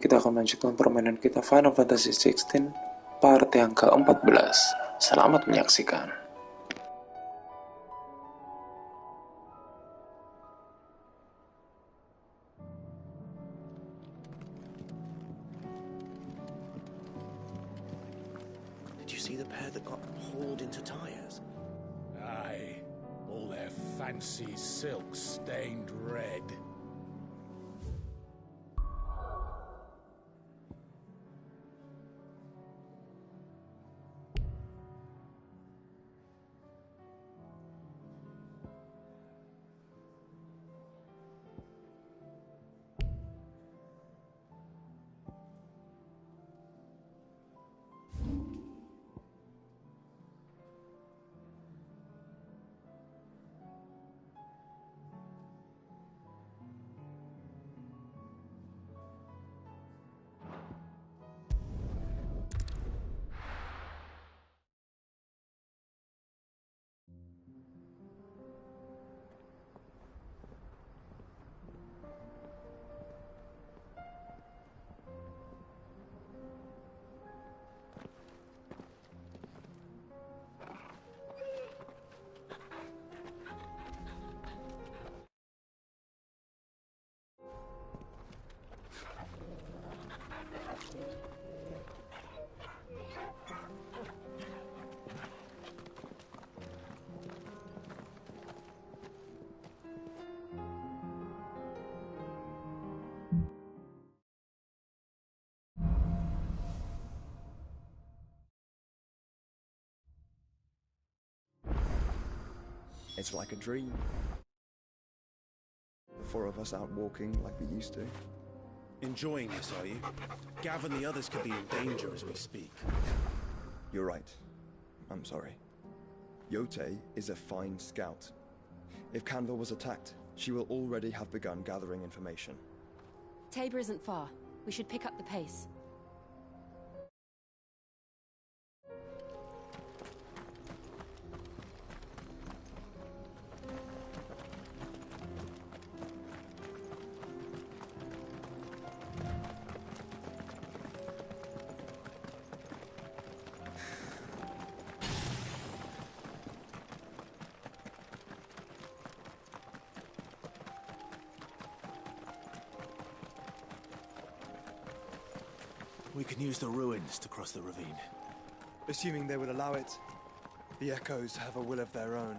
Kita akan melanjutkan permainan kita Final Fantasy XVI part yang ke-14. Selamat menyaksikan. Did you see the pair that got hauled into tires? Aye, all their fancy silks stained red. It's like a dream. The four of us out walking like we used to. Enjoying this, are you? Gav and the others could be in danger as we speak. You're right. I'm sorry. Yote is a fine scout. If Canville was attacked, she will already have begun gathering information. Tabor isn't far. We should pick up the pace. We can use the ruins to cross the ravine. Assuming they would allow it, the Echoes have a will of their own.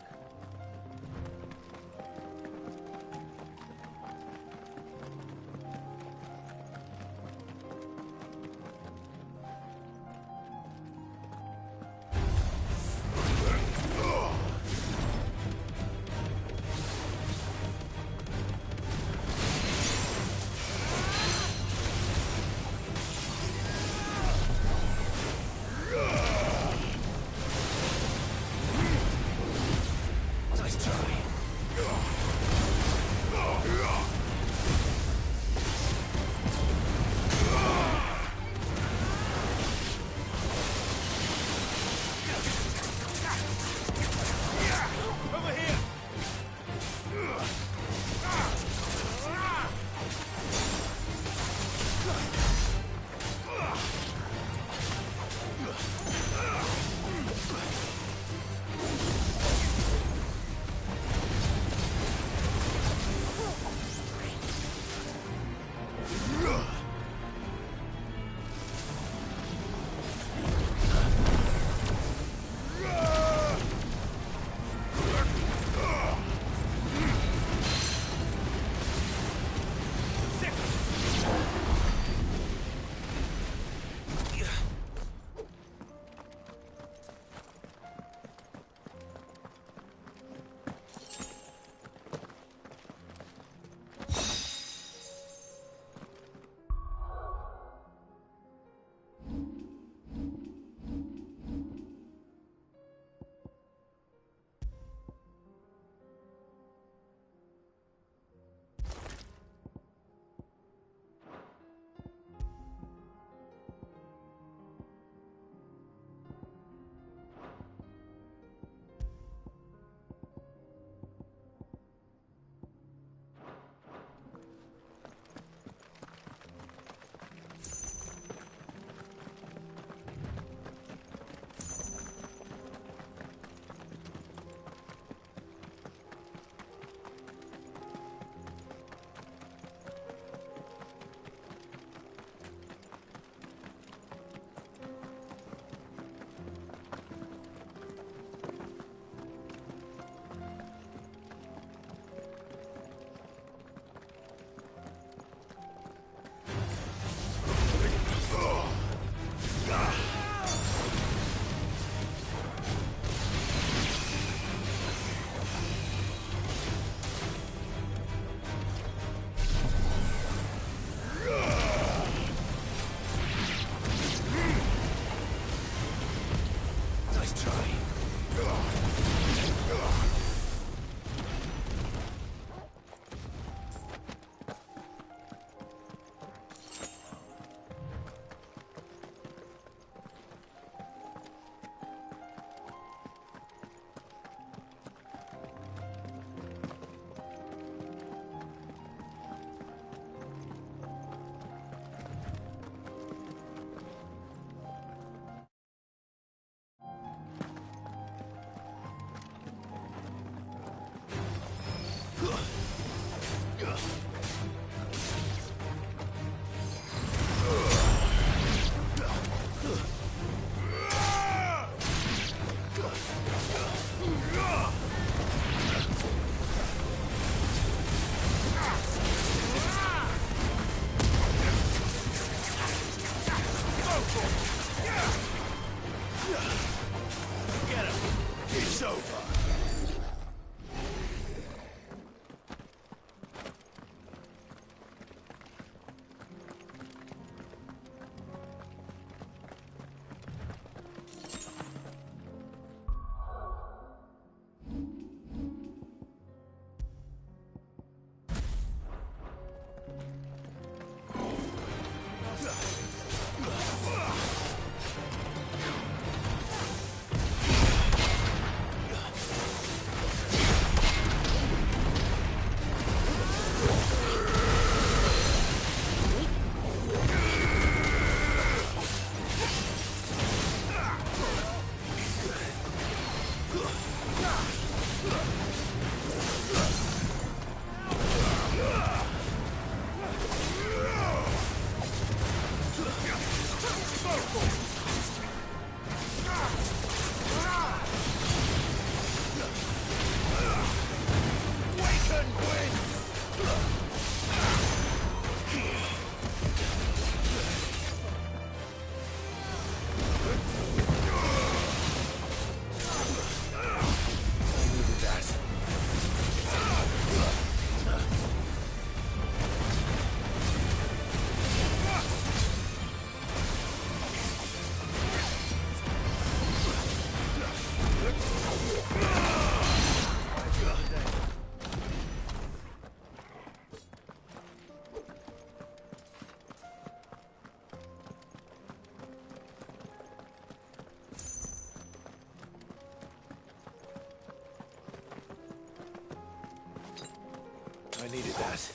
I needed that.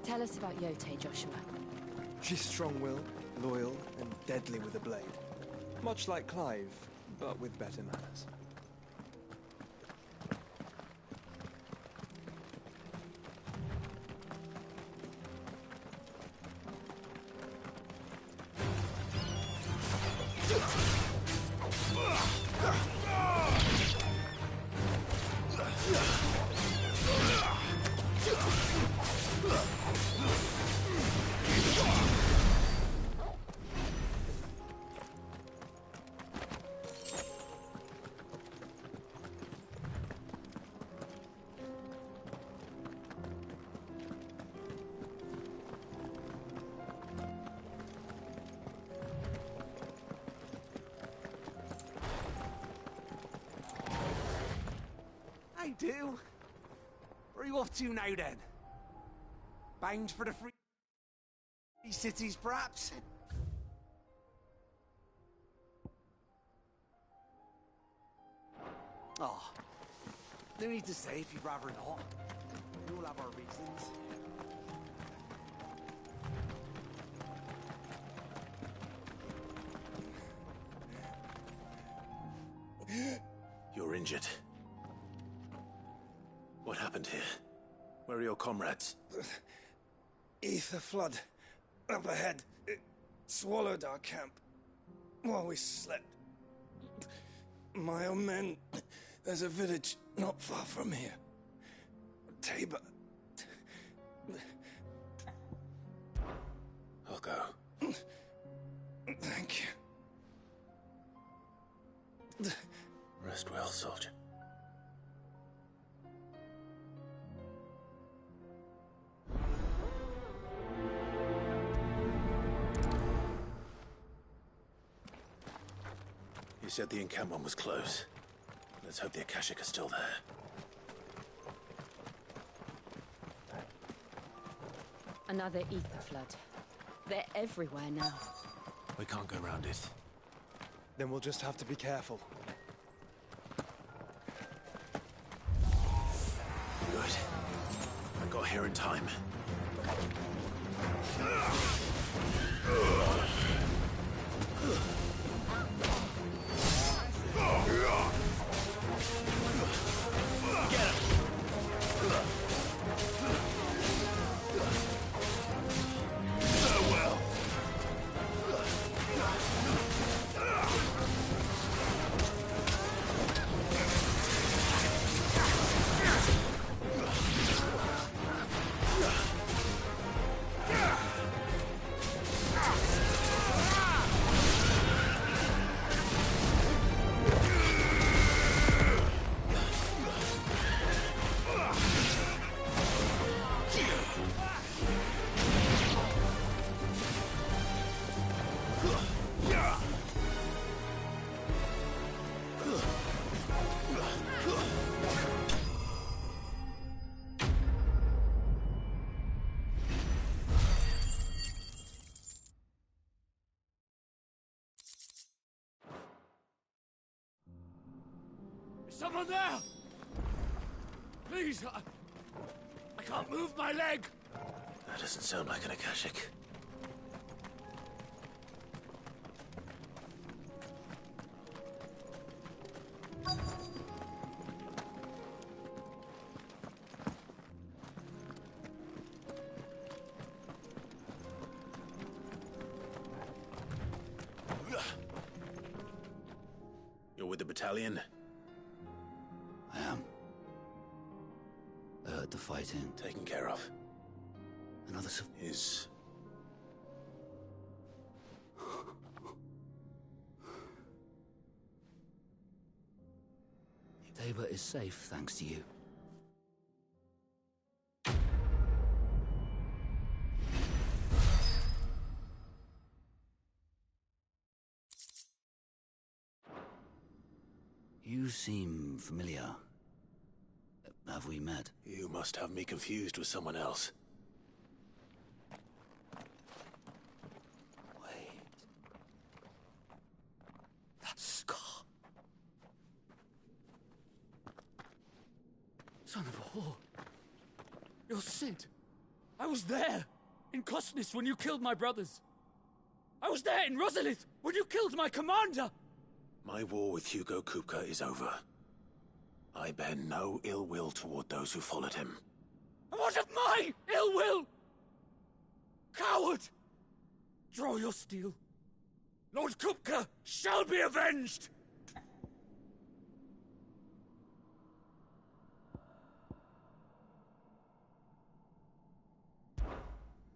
Tell us about Yote, Joshua. She's strong-willed, loyal, and deadly with a blade. Much like Clive, but with better manners. I do. Where are you off to now, then? Bound for the free cities, perhaps? Oh, no need to say if you'd rather not. We all have our reasons. You're injured. What happened here? Where are your comrades? Ether flood. Up ahead. It swallowed our camp while we slept. My own men. There's a village not far from here. Tabor. I'll go. Thank you. Rest well, soldier. You said the encampment was close. Let's hope the Akashic are still there. Another ether flood. They're everywhere now. We can't go around it. Then we'll just have to be careful. Good. I got here in time. Someone there! Please, I can't move my leg! That doesn't sound like an Akashic. with the battalion? I am. I heard the fighting. Taken care of. Another Is... Tabor is safe, thanks to you. You seem familiar. Have we met? You must have me confused with someone else. Wait. That scar. Son of a whore. You're Sid. I was there, in Cosnis, when you killed my brothers. I was there in Rosalith, when you killed my commander. My war with Hugo Kupka is over. I bear no ill will toward those who followed him. And what of my ill will? Coward! Draw your steel. Lord Kupka shall be avenged!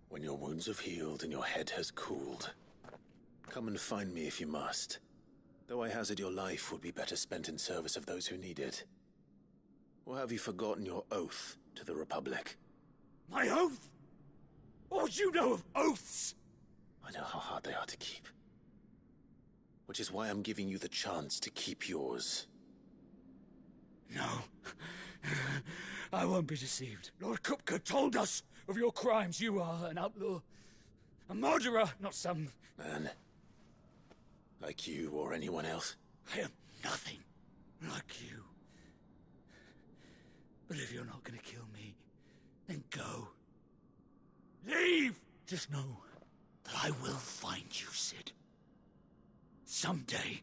When your wounds have healed and your head has cooled, come and find me if you must. Though I hazard your life would be better spent in service of those who need it. Or have you forgotten your oath to the Republic? My oath? What would you know of oaths? I know how hard they are to keep. Which is why I'm giving you the chance to keep yours. No. I won't be deceived. Lord Kupka told us of your crimes. You are an outlaw. A murderer, not some... Man. Like you or anyone else. I am nothing like you. But if you're not gonna kill me, then go. Leave! Just know that I will find you, Sid. Someday.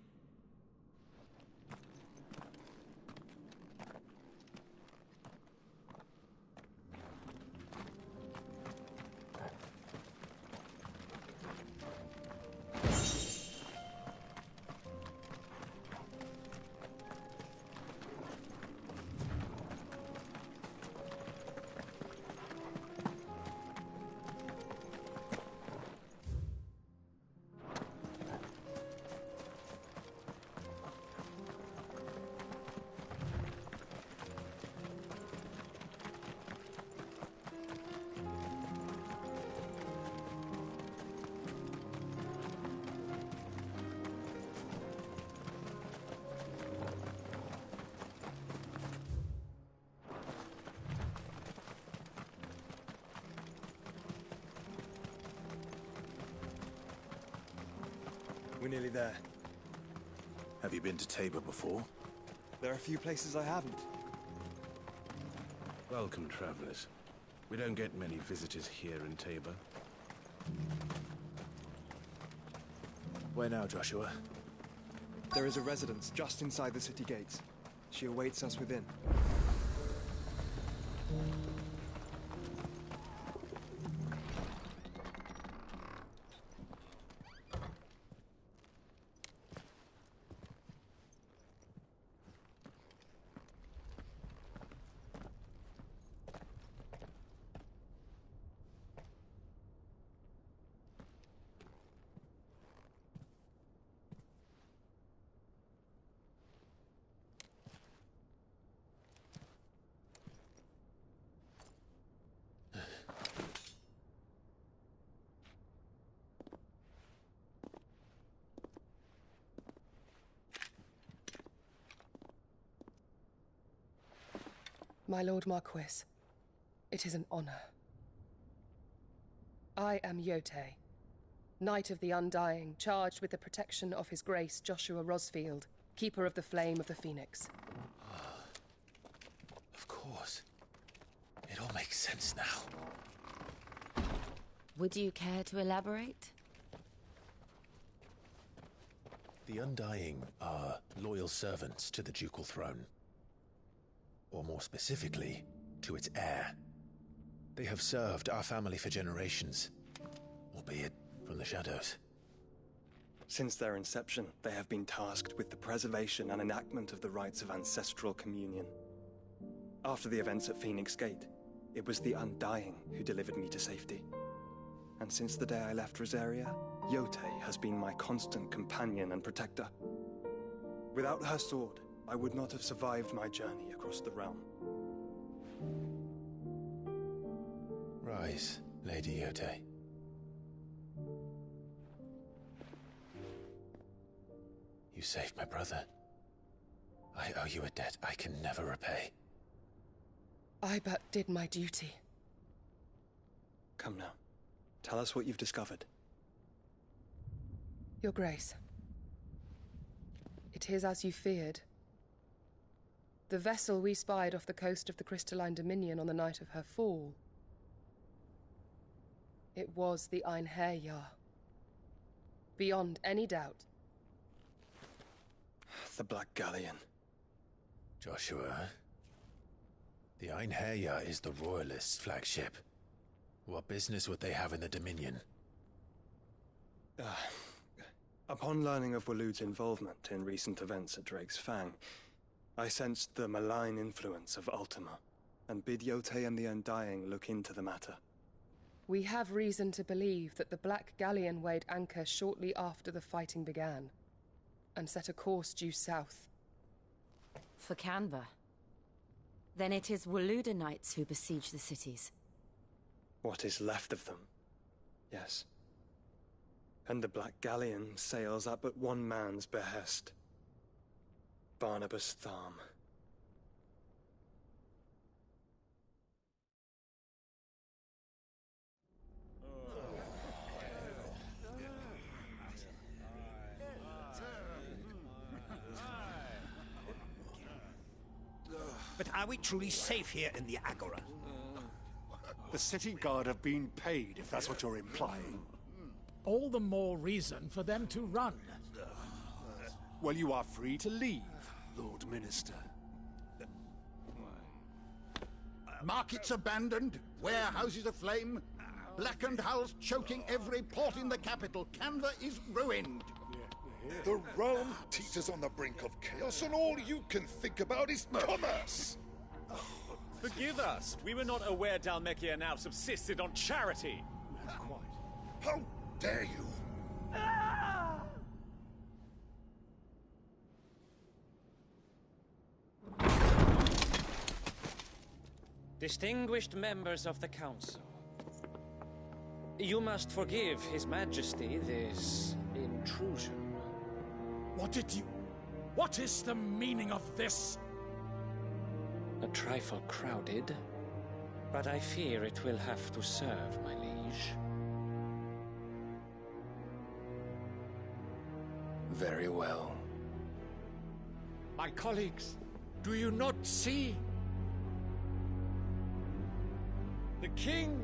We're nearly there. Have you been to Tabor before? There are a few places I haven't. Welcome, travelers. We don't get many visitors here in Tabor. Where now, Joshua? There is a residence just inside the city gates. She awaits us within. My Lord Marquis, it is an honor. I am Yotei, Knight of the Undying, charged with the protection of His Grace Joshua Rosfield, Keeper of the Flame of the Phoenix. Of course. It all makes sense now. Would you care to elaborate? The Undying are loyal servants to the ducal throne. Or more specifically, to its heir. They have served our family for generations, albeit from the shadows. Since their inception, they have been tasked with the preservation and enactment of the rites of ancestral communion. After the events at Phoenix Gate, it was the Undying who delivered me to safety. And since the day I left Rosaria, Yotei has been my constant companion and protector. Without her sword, I would not have survived my journey across the realm. Rise, Lady Yotei. You saved my brother. I owe you a debt I can never repay. I but did my duty. Come now. Tell us what you've discovered. Your Grace. It is as you feared. The vessel we spied off the coast of the Crystalline Dominion on the night of her fall. It was the Einherjar. Beyond any doubt. The Black Galleon. Joshua, the Einherjar is the Royalists' flagship. What business would they have in the Dominion? Upon learning of Waloed's involvement in recent events at Drake's Fang, I sensed the malign influence of Ultima, and bid Yotei and the Undying look into the matter. We have reason to believe that the Black Galleon weighed anchor shortly after the fighting began, and set a course due south. For Canva. Then it is Waloed knights who besiege the cities. What is left of them, yes. And the Black Galleon sails at but one man's behest. Barnabas Tharm. But are we truly safe here in the Agora? The city guard have been paid, if that's what you're implying. All the more reason for them to run. Well, you are free to leave, Lord Minister. Markets abandoned, warehouses aflame, blackened hulls choking every port in the capital. Canva is ruined. The realm teeters on the brink of chaos, and all you can think about is commerce! Forgive us. We were not aware Dalmekia now subsisted on charity. How dare you! Distinguished members of the Council, you must forgive His Majesty this intrusion. What is the meaning of this? A trifle crowded, but I fear it will have to serve, my liege. Very well. My colleagues, do you not see? The king!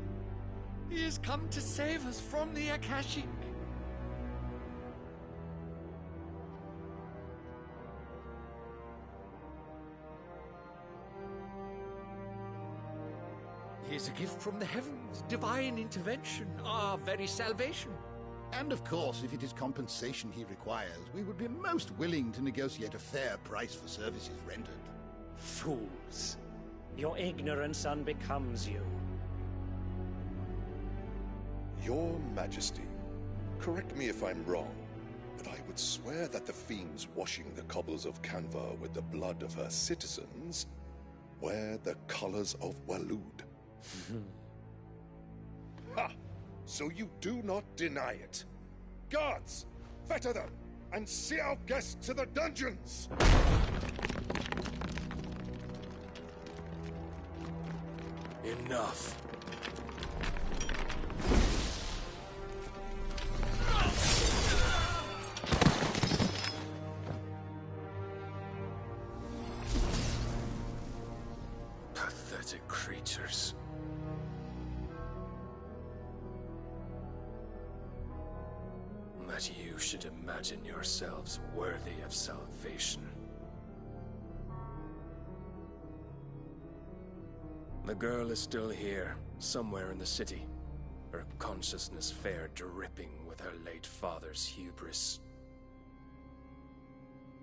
He has come to save us from the Akashic. He is a gift from the heavens, divine intervention, our very salvation. And of course, if it is compensation he requires, we would be most willing to negotiate a fair price for services rendered. Fools! Your ignorance unbecomes you. Your Majesty, correct me if I'm wrong, but I would swear that the fiends washing the cobbles of Canva with the blood of her citizens wear the colors of Waloed. Ha! So you do not deny it. Guards, fetter them, and see our guests to the dungeons! Enough. Pathetic creatures. That you should imagine yourselves worthy of salvation. The girl is still here, somewhere in the city. Her consciousness fair dripping with her late father's hubris.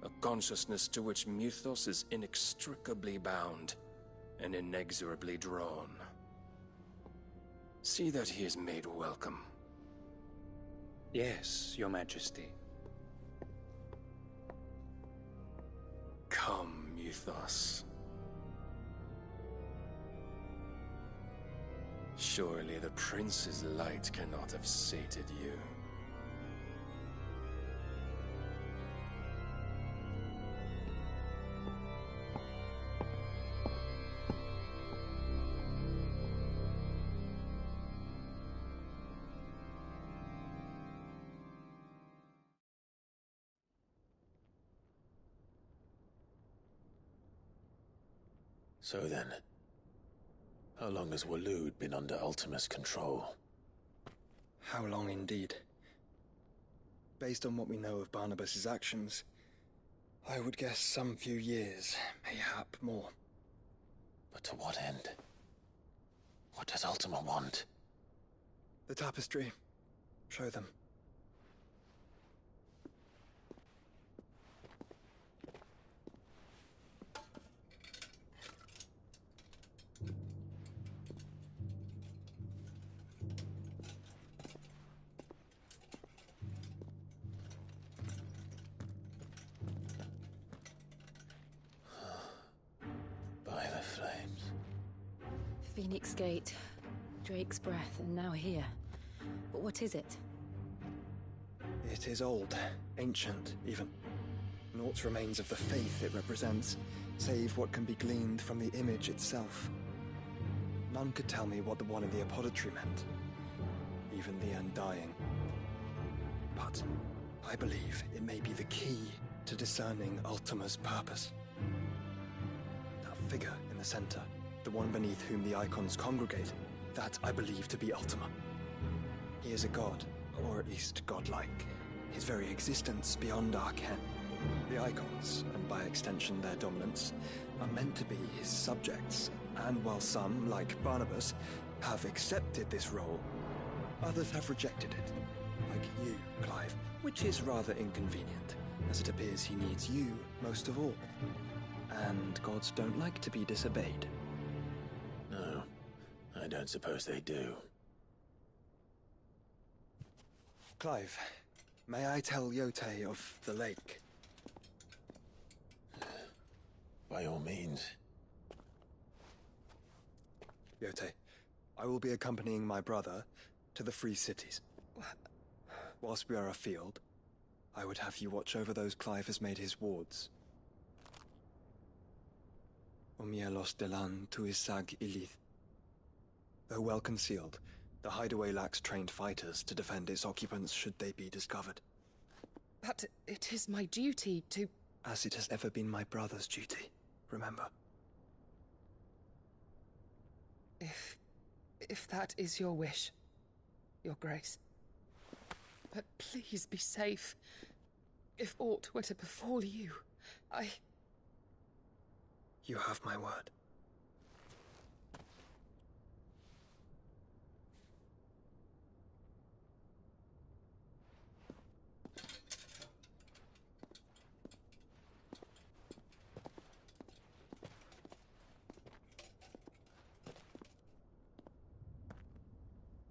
a consciousness to which Mythos is inextricably bound and inexorably drawn. See that he is made welcome. Yes, Your Majesty. Come, Mythos. Surely the prince's light cannot have sated you. So then, how long has Waloed been under Ultima's control? How long indeed? Based on what we know of Barnabas's actions, I would guess some few years, mayhap more. But to what end? What does Ultima want? The tapestry. Show them. By the flames. Phoenix Gate, Drake's Breath, and now here. But what is it? It is old, ancient, even. Naught remains of the faith it represents, save what can be gleaned from the image itself. None could tell me what the one in the apothecary meant, even the Undying. But I believe it may be the key to discerning Ultima's purpose. That figure in the center, the one beneath whom the icons congregate, that I believe to be Ultima. He is a god, or at least godlike, his very existence beyond our ken. The icons, and by extension their dominants, are meant to be his subjects, and while some, like Barnabas, have accepted this role, others have rejected it, like you, Clive, which is rather inconvenient, as it appears he needs you most of all. And gods don't like to be disobeyed. No, I don't suppose they do. Clive, may I tell Yote of the lake? By all means. Yote, I will be accompanying my brother to the Free Cities. Whilst we are afield, I would have you watch over those Clive has made his wards. Omielos delan tuisag ilith. Though well concealed, the hideaway lacks trained fighters to defend its occupants should they be discovered. But it is my duty to... As it has ever been my brother's duty, remember. If that is your wish, Your Grace. But please be safe. If aught were to befall you, You have my word.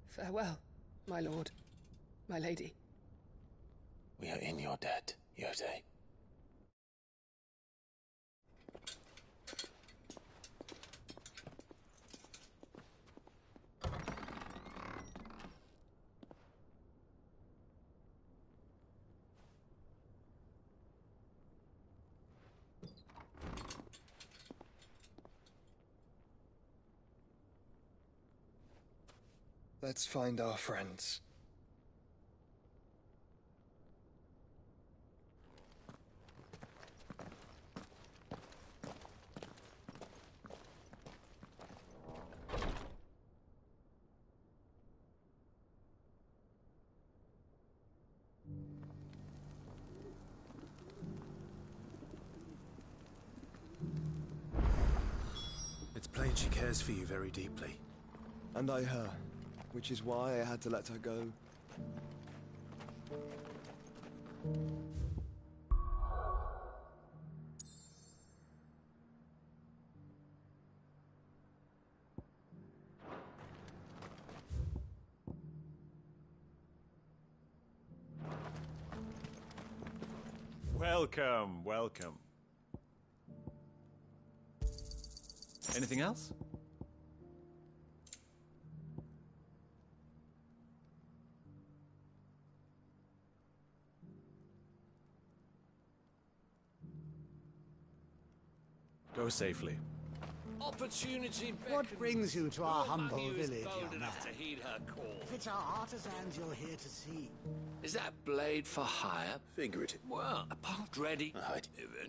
Farewell, my lord, my lady. We are in your debt, Yote. Let's find our friends. It's plain she cares for you very deeply. And I her, which is why I had to let her go. Welcome, welcome. Anything else? Go safely. Opportunity What brings you to our humble village, bold young enough man? to heed her call. If it's our artisans you're here to see, Is that blade for hire? Figurative. Well, upon Dreddy.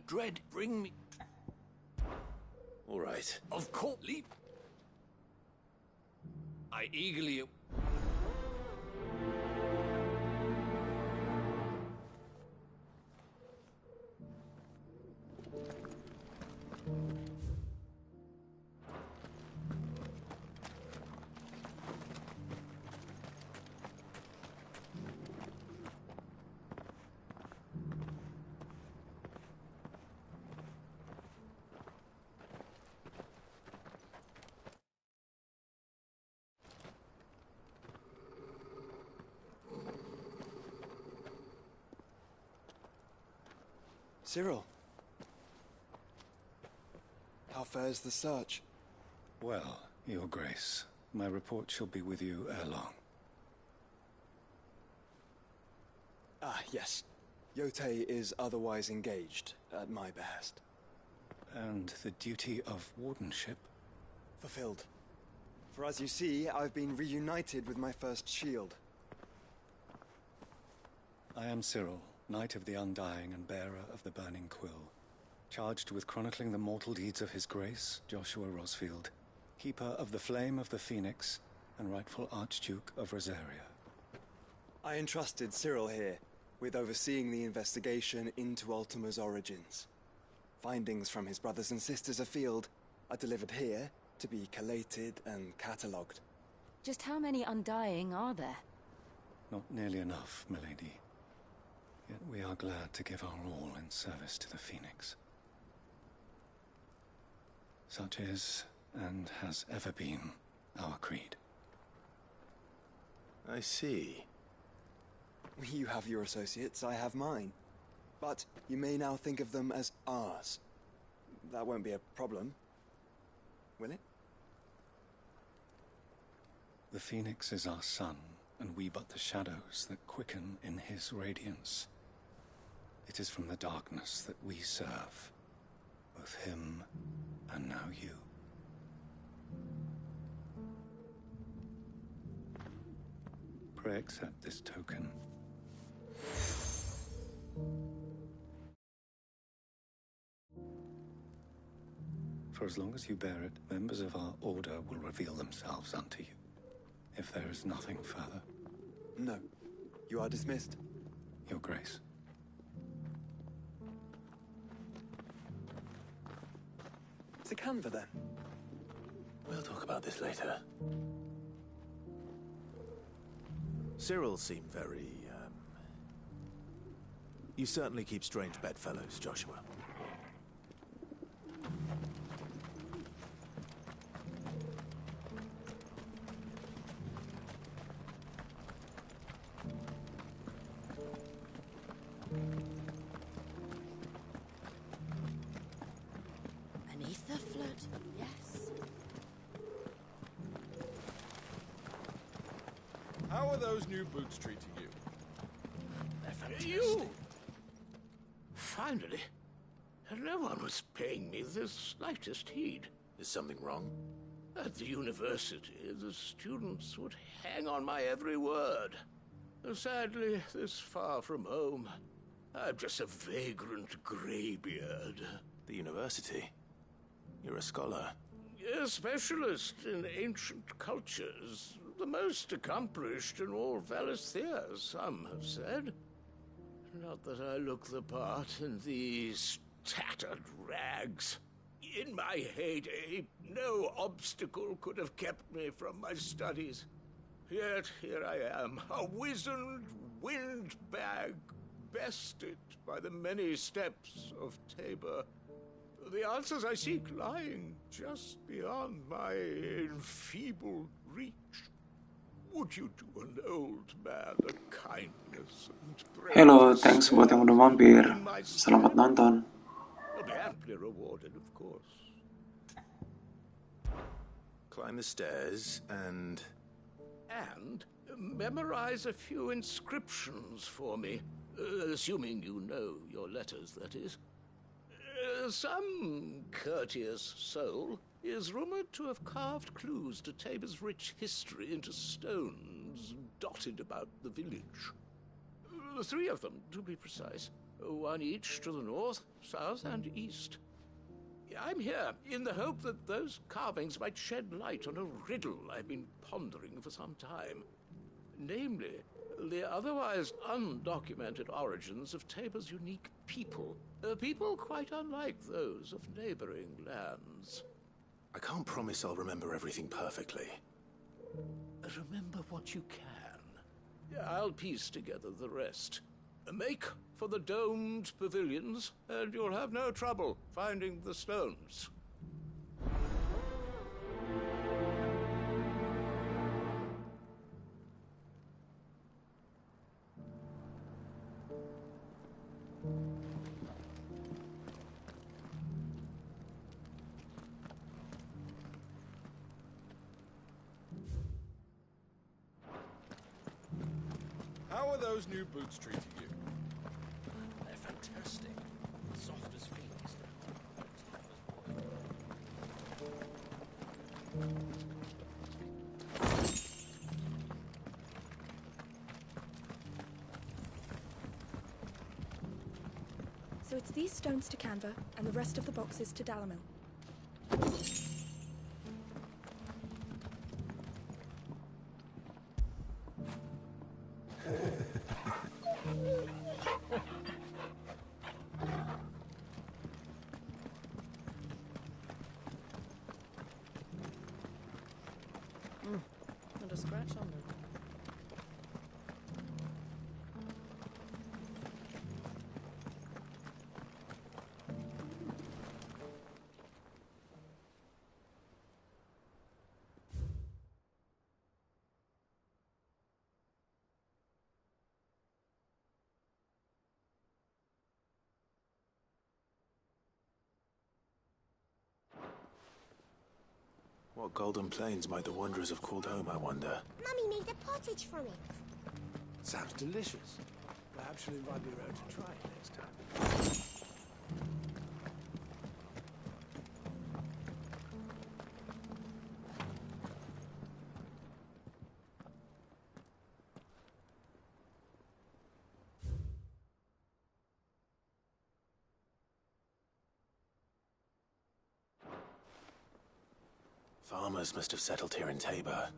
Dredd, bring me. All right. Of course, leap. I eagerly. Cyril. How fares the search? Well, Your Grace, my report shall be with you ere long. Ah, yes. Yotei is otherwise engaged, at my behest. And the duty of wardenship? Fulfilled. For as you see, I've been reunited with my first shield. I am Cyril, Knight of the Undying and bearer of the Burning Quill, charged with chronicling the mortal deeds of His Grace, Joshua Rosfield, Keeper of the Flame of the Phoenix, and rightful Archduke of Rosaria. I entrusted Cyril here with overseeing the investigation into Ultima's origins. Findings from his brothers and sisters afield are delivered here to be collated and catalogued. Just how many Undying are there? Not nearly enough, milady. Yet we are glad to give our all in service to the Phoenix. Such is, and has ever been, our creed. I see. You have your associates, I have mine. But you may now think of them as ours. That won't be a problem, will it? The Phoenix is our sun, and we but the shadows that quicken in his radiance. It is from the darkness that we serve, both him and now you. Pray accept this token. For as long as you bear it, members of our order will reveal themselves unto you, if there is nothing further. No. You are dismissed. Your Grace. To Canva, then. We'll talk about this later. Cyril seemed very, You certainly keep strange bedfellows, Joshua. Beneath the flood, yes. How are those new boots treating you? They're fantastic. You! Finally. No one was paying me the slightest heed. Is something wrong? At the university, the students would hang on my every word. Sadly, this far from home, I'm just a vagrant greybeard. The university? You're a scholar. A specialist in ancient cultures. The most accomplished in all Valisthea, some have said. Not that I look the part in these tattered rags. In my heyday, no obstacle could have kept me from my studies. Yet here I am, a wizened windbag, bested by the many steps of Tabor. The answers I seek lying just beyond my enfeebled reach. would you do an old man a kindness and break Hello, the thanks buat yang spell udah mampir. in my Selamat stead? nonton. You'll be amply rewarded, of course. Climb the stairs and... And memorize a few inscriptions for me, assuming you know your letters, that is. Some courteous soul is rumored to have carved clues to Tabor's rich history into stones dotted about the village. 3 of them, to be precise. 1 each to the north, south, and east. I'm here in the hope that those carvings might shed light on a riddle I've been pondering for some time. Namely, the otherwise undocumented origins of Tabor's unique people. People quite unlike those of neighboring lands. I can't promise I'll remember everything perfectly. Remember what you can. I'll piece together the rest. Make for the domed pavilions, and you'll have no trouble finding the stones. How are those new boots treating you? They're fantastic. Soft as fiends. So it's these stones to Canva, and the rest of the boxes to Dalamil. Not a scratch on them. What golden plains might the wanderers have called home, I wonder? Mummy made a pottage from it. Sounds delicious. Perhaps she'll invite me around to try it next time. Farmers must have settled here in Tabor.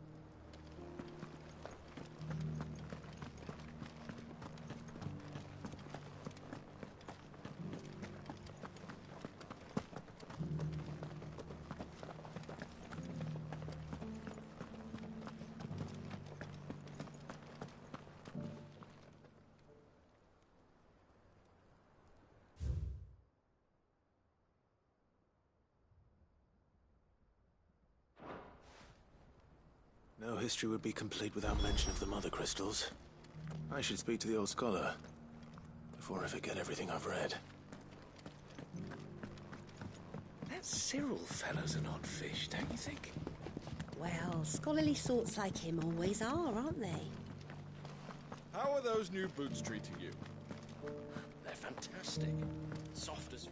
No history would be complete without mention of the mother crystals. I should speak to the old scholar before I forget everything I've read. That Cyril fellow's an odd fish, don't you think? Well, scholarly sorts like him always are, aren't they? How are those new boots treating you? They're fantastic. Soft as...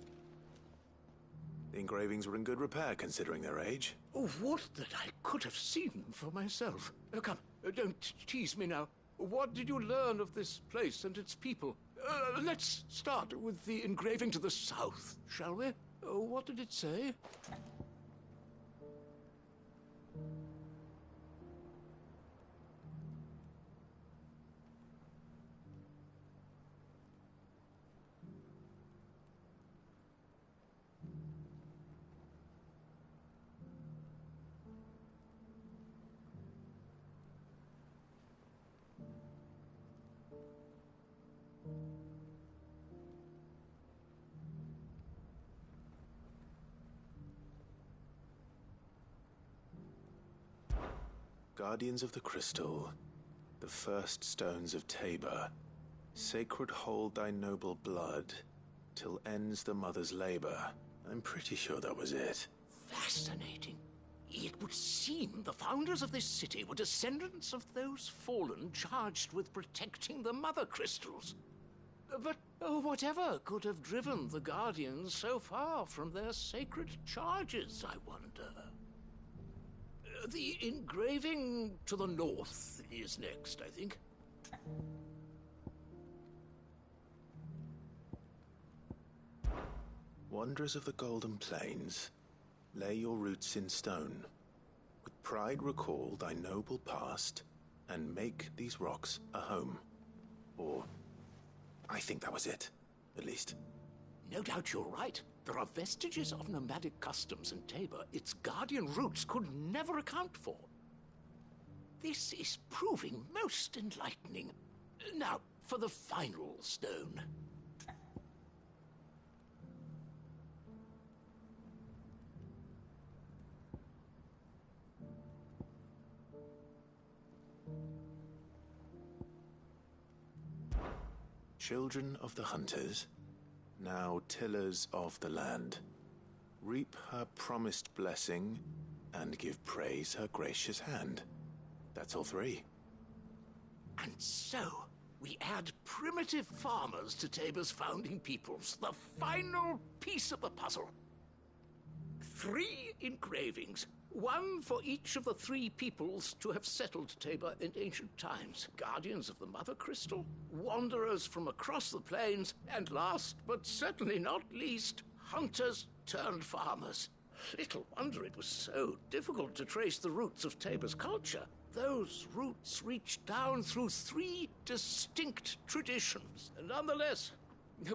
The engravings were in good repair considering their age. Oh, what that I could have seen for myself. Come, don't tease me now. What did you learn of this place and its people? Let's start with the engraving to the south, shall we? What did it say? Guardians of the Crystal. The first stones of Tabor. Sacred hold thy noble blood, till ends the mother's labor. I'm pretty sure that was it. Fascinating. It would seem the founders of this city were descendants of those fallen charged with protecting the mother crystals. But whatever could have driven the Guardians so far from their sacred charges, I wonder? The engraving to the north is next, I think. Wanderers of the Golden Plains, lay your roots in stone. With pride recall thy noble past, and make these rocks a home. Or, I think that was it, at least. No doubt you're right. There are vestiges of nomadic customs in Tabor its guardian roots could never account for. This is proving most enlightening. Now, for the final stone. Children of the hunters, now tillers of the land, reap her promised blessing and give praise her gracious hand. That's all three. And so, we add primitive farmers to Tabor's founding peoples, the final piece of the puzzle. 3 engravings, one for each of the 3 peoples to have settled Tabor in ancient times. Guardians of the Mother Crystal, wanderers from across the plains, and last but certainly not least, hunters turned farmers. Little wonder it was so difficult to trace the roots of Tabor's culture. Those roots reach down through 3 distinct traditions. Nonetheless,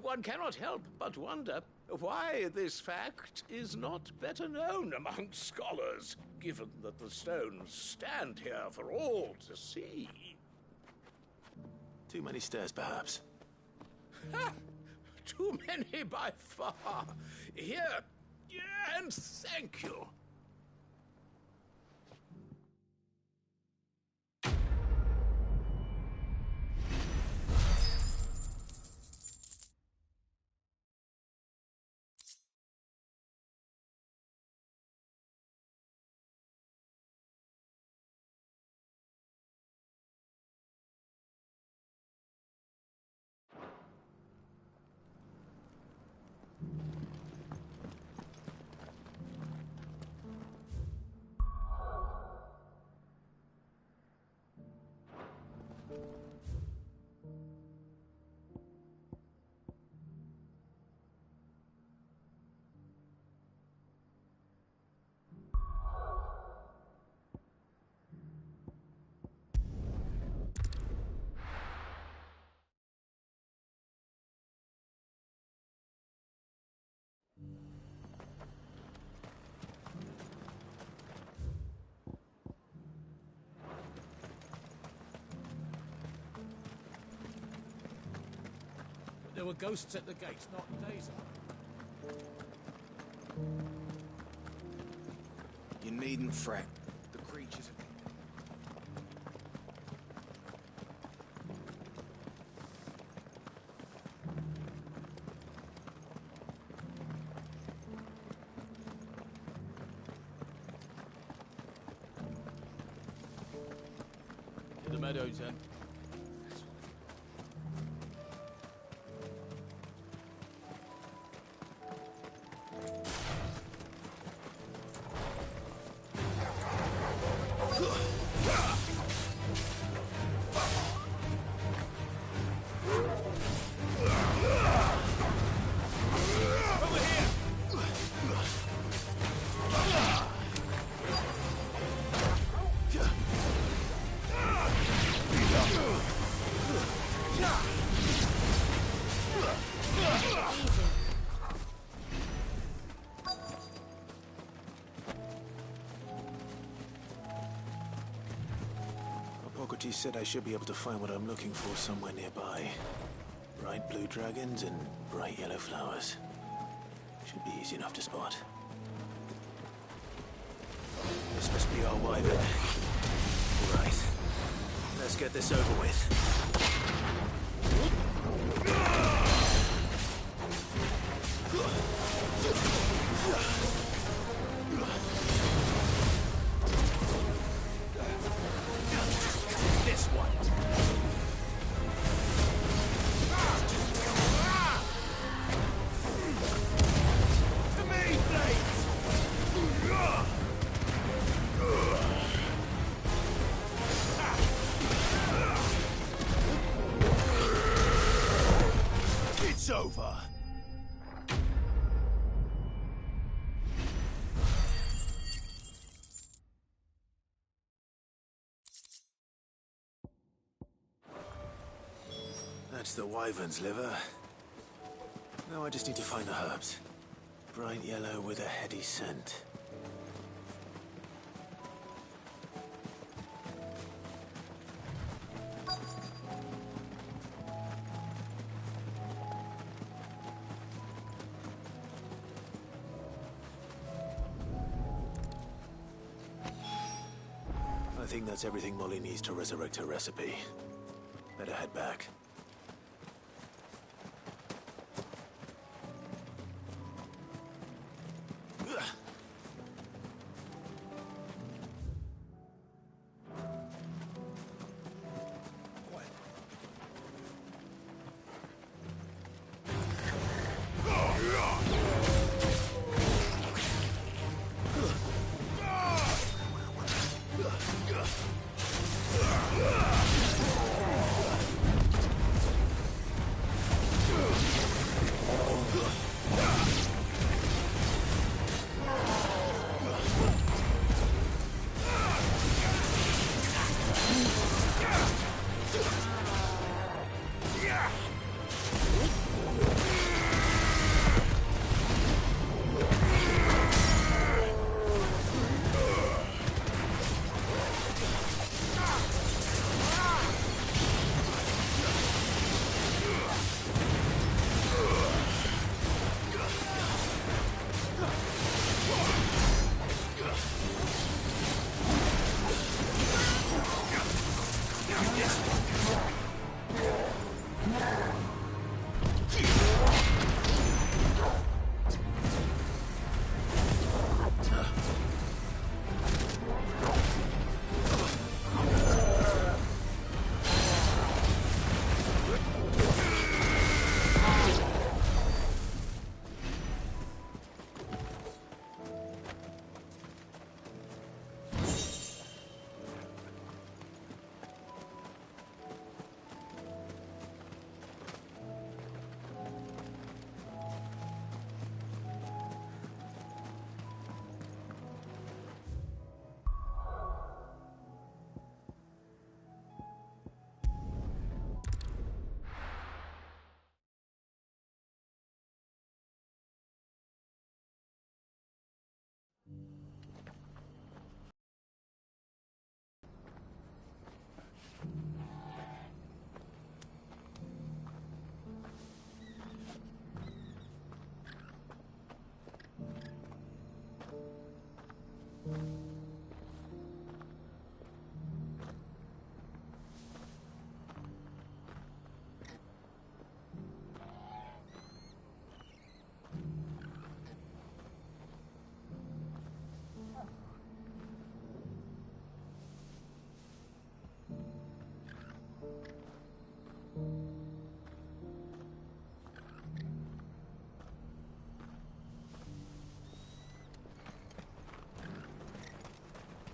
one cannot help but wonder why this fact is not better known among scholars, given that the stones stand here for all to see. Too many stairs, perhaps. Ha! Too many by far. Here, and thank you. There were ghosts at the gates, not days. You needn't fret. The creatures are... To the meadows, then. Hippocrates said I should be able to find what I'm looking for somewhere nearby. Bright blue dragons and bright yellow flowers. Should be easy enough to spot. This must be our wyvern. Right. Let's get this over with. This one. To me, blades! It's over. That's the wyvern's liver. Now I just need to find the herbs. Bright yellow with a heady scent. I think that's everything Molly needs to resurrect her recipe. Better head back.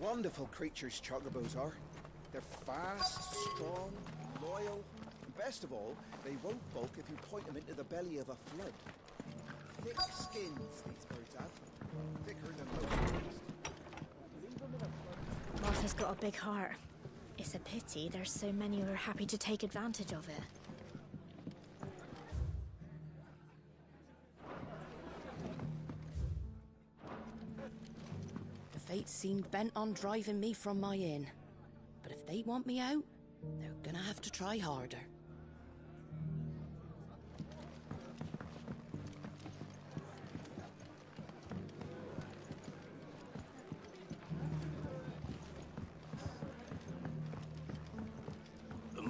Wonderful creatures, chocobos are. They're fast, strong, loyal, and best of all, they won't balk if you point them into the belly of a flood. Thick skins these birds have. Thicker than most beasts. Leave them in a flood. Martha's got a big heart. It's a pity there's so many who are happy to take advantage of it. The fates seem bent on driving me from my inn. But if they want me out, they're gonna have to try harder.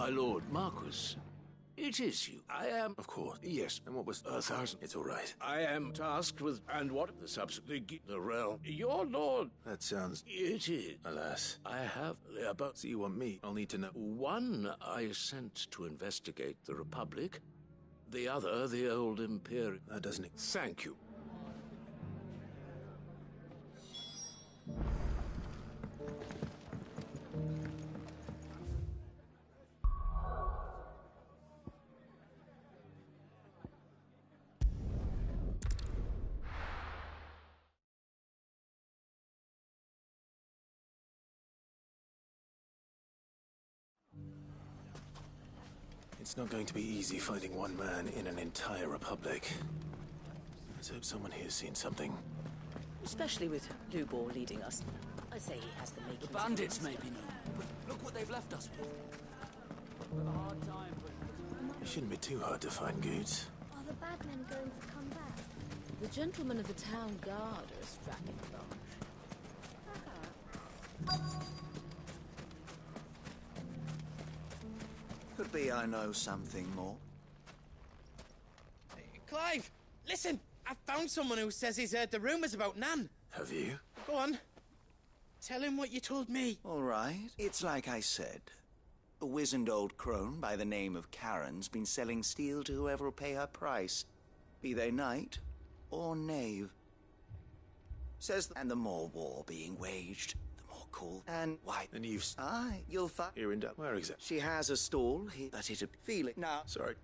My lord Marquis, it is you. I am... Of course. Yes. And what was... 1,000. It's all right. I am tasked with... And what? The subsequent... The realm. Your lord... That sounds... It is. Alas. I have... But... So you want me? I'll need to know... One I sent to investigate the Republic. The other, the old Imperial... That doesn't... Thank you. It's not going to be easy finding one man in an entire republic. Let's hope someone here's seen something. Especially with Lubor leading us. I say he has the makings. The bandits may be known. Look what they've left us with. It shouldn't be too hard to find Goods. Are the bad men going to come back? The gentlemen of the town guard are strapping the bunch. Could be I know something more. Clive, listen! I found someone who says he's heard the rumours about Nan. Have you? Go on. Tell him what you told me. All right. It's like I said. A wizened old crone by the name of Karen's been selling steel to whoever will pay her price. Be they knight or knave. Says, and the more war being waged, the more cool and white. And you've... Aye, you'll find... Here in Where exactly? She has a stall here, but it'd feel it now. Sorry.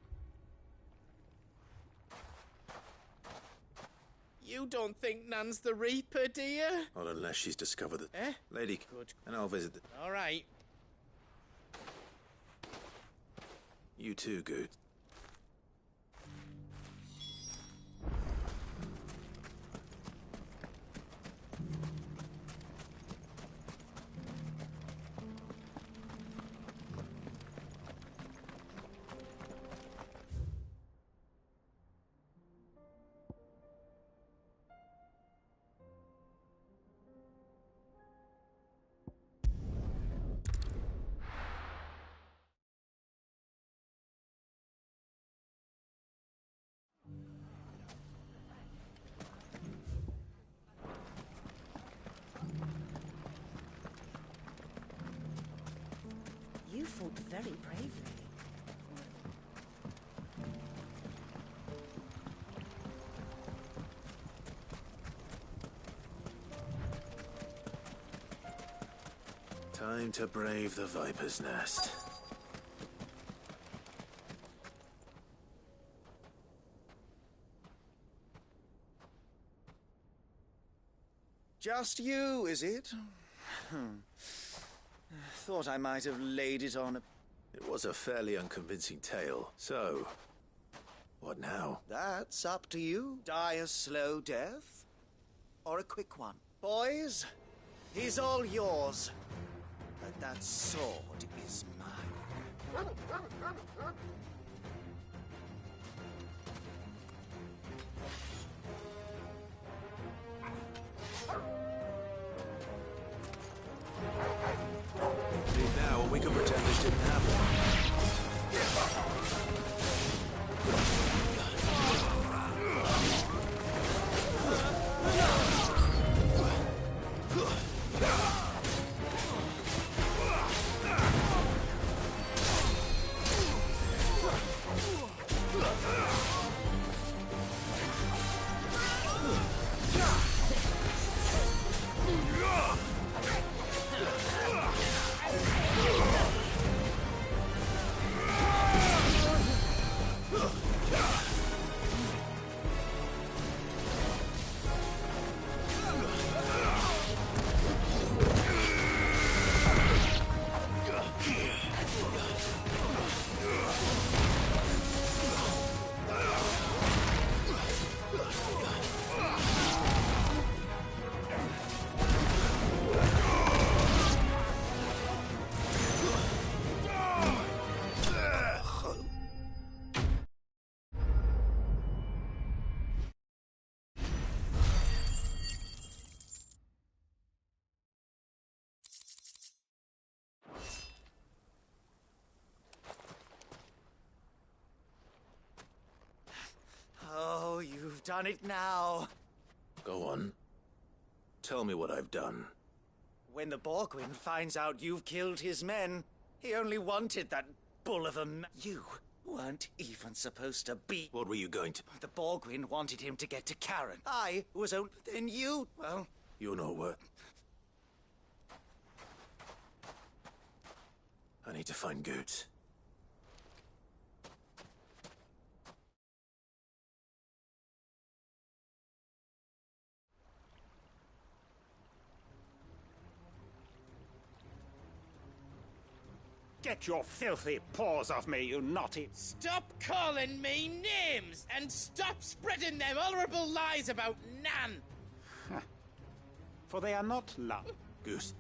You don't think Nan's the Reaper, do you? Not unless she's discovered it. Eh? Lady, Good. And I'll visit the... All right. You too, Good. You fought very bravely. Time to brave the Viper's Nest. Just you, is it? Thought I might have laid it on a... It was a fairly unconvincing tale. So, what now? That's up to you. Die a slow death, or a quick one. Boys, he's all yours. But that sword is mine. Leave now, or we can pretend this didn't happen. done it now. Go on. Tell me what I've done. When the Borgwyn finds out you've killed his men, he only wanted that bull of a You weren't even supposed to be... What were you going to... The Borgwyn wanted him to get to Karen. I was only... Then you... Well... You know what? I need to find Goots. Get your filthy paws off me, you naughty... Stop calling me names and stop spreading them horrible lies about Nan. For they are not love. Goose.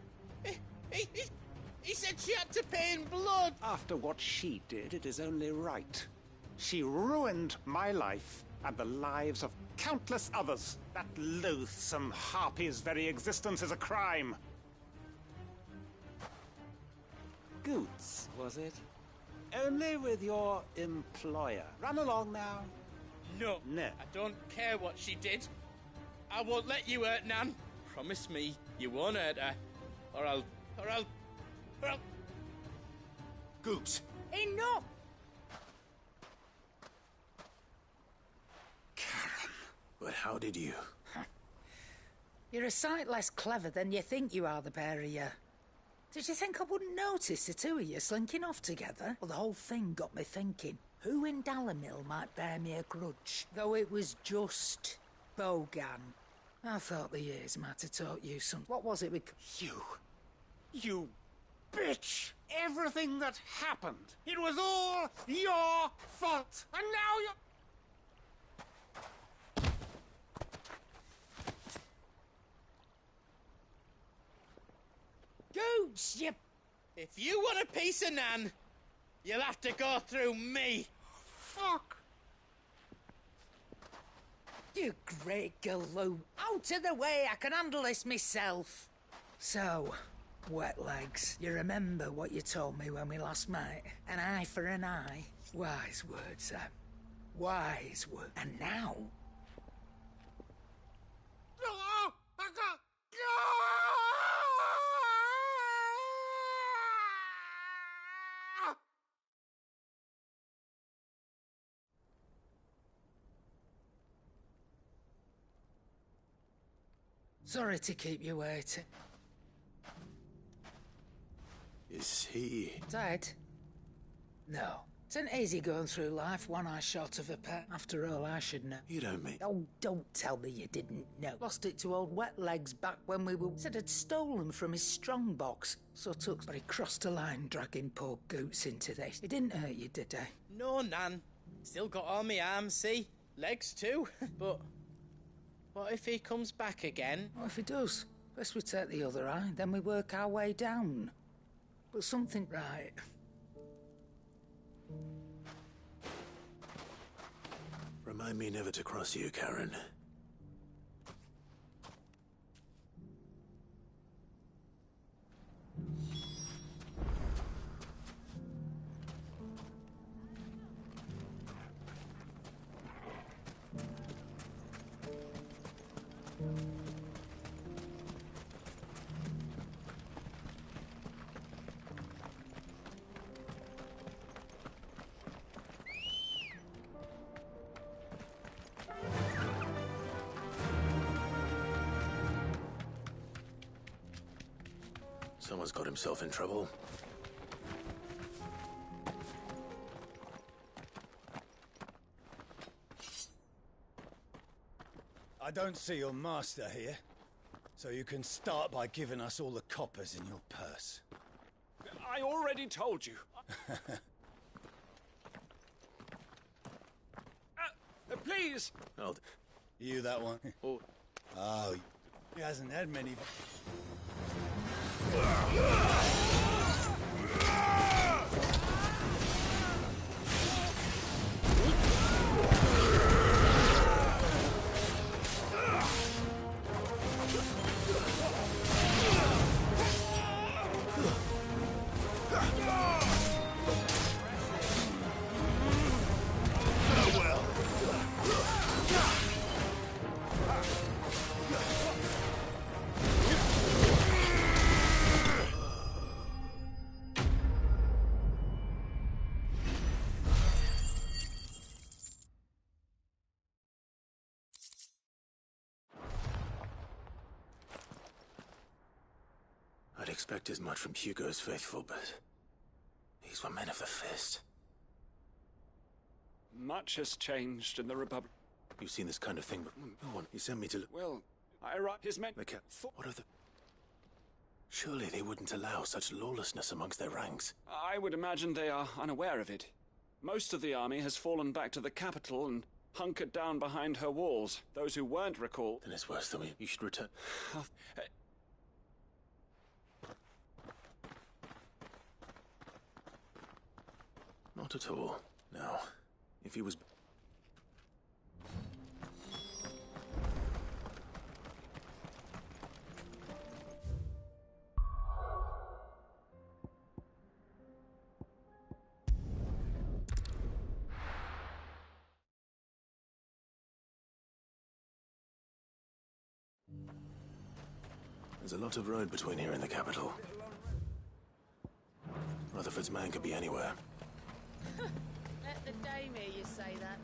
He said she had to pay in blood. After what she did, it is only right. She ruined my life and the lives of countless others. That loathsome harpy's very existence is a crime. Goots, was it? Only with your employer. Run along now. No. No. I don't care what she did. I won't let you hurt Nan. Promise me you won't hurt her. Or I'll... Goots! Enough! But how did you... You're a sight less clever than you think you are, the pair of you. Did you think I wouldn't notice the two of you slinking off together? Well, the whole thing got me thinking, who in Dalamil might bear me a grudge? Though it was just Bogan. I thought the years might have taught you something. What was it we... You bitch! Everything that happened, it was all your fault! And now you're... Goots, you... If you want a piece of Nan, you'll have to go through me. Fuck! You great galoot. Out of the way, I can handle this myself. So, wet legs, you remember what you told me when we last met? An eye for an eye? Wise words, Sam. Wise words. And now... Sorry to keep you waiting. Is he... Dead? No. It's an easy going through life, one eye short of a pet. After all, I should know. You don't mean... Oh, don't tell me you didn't know. Lost it to old Wet Legs back when we were... Said I'd stolen from his strongbox. So took... But he crossed a line dragging poor Goots into this. It didn't hurt you, did he? No, Nan. Still got all my arms, see? Legs too. But... what if he comes back again? What if he does? First we take the other eye, then we work our way down. But something right. Remind me never to cross you, Karen. Someone's got himself in trouble. I don't see your master here, so you can start by giving us all the coppers in your purse. I already told you. Please! I'll... You that one? Oh. Oh, he hasn't had many... expect as much from Hugo's faithful, but these were men of the fist. Much has changed in the Republic. You've seen this kind of thing, but no one. He sent me to look. Well, I arrived. His men. What of the? Surely they wouldn't allow such lawlessness amongst their ranks. I would imagine they are unaware of it. Most of the army has fallen back to the capital and hunkered down behind her walls. Those who weren't recalled. Then it's worse than we. You should return. Not at all. Now, if he was. There's a lot of road between here and the capital. Rutherford's man could be anywhere. Let the dame hear you say that.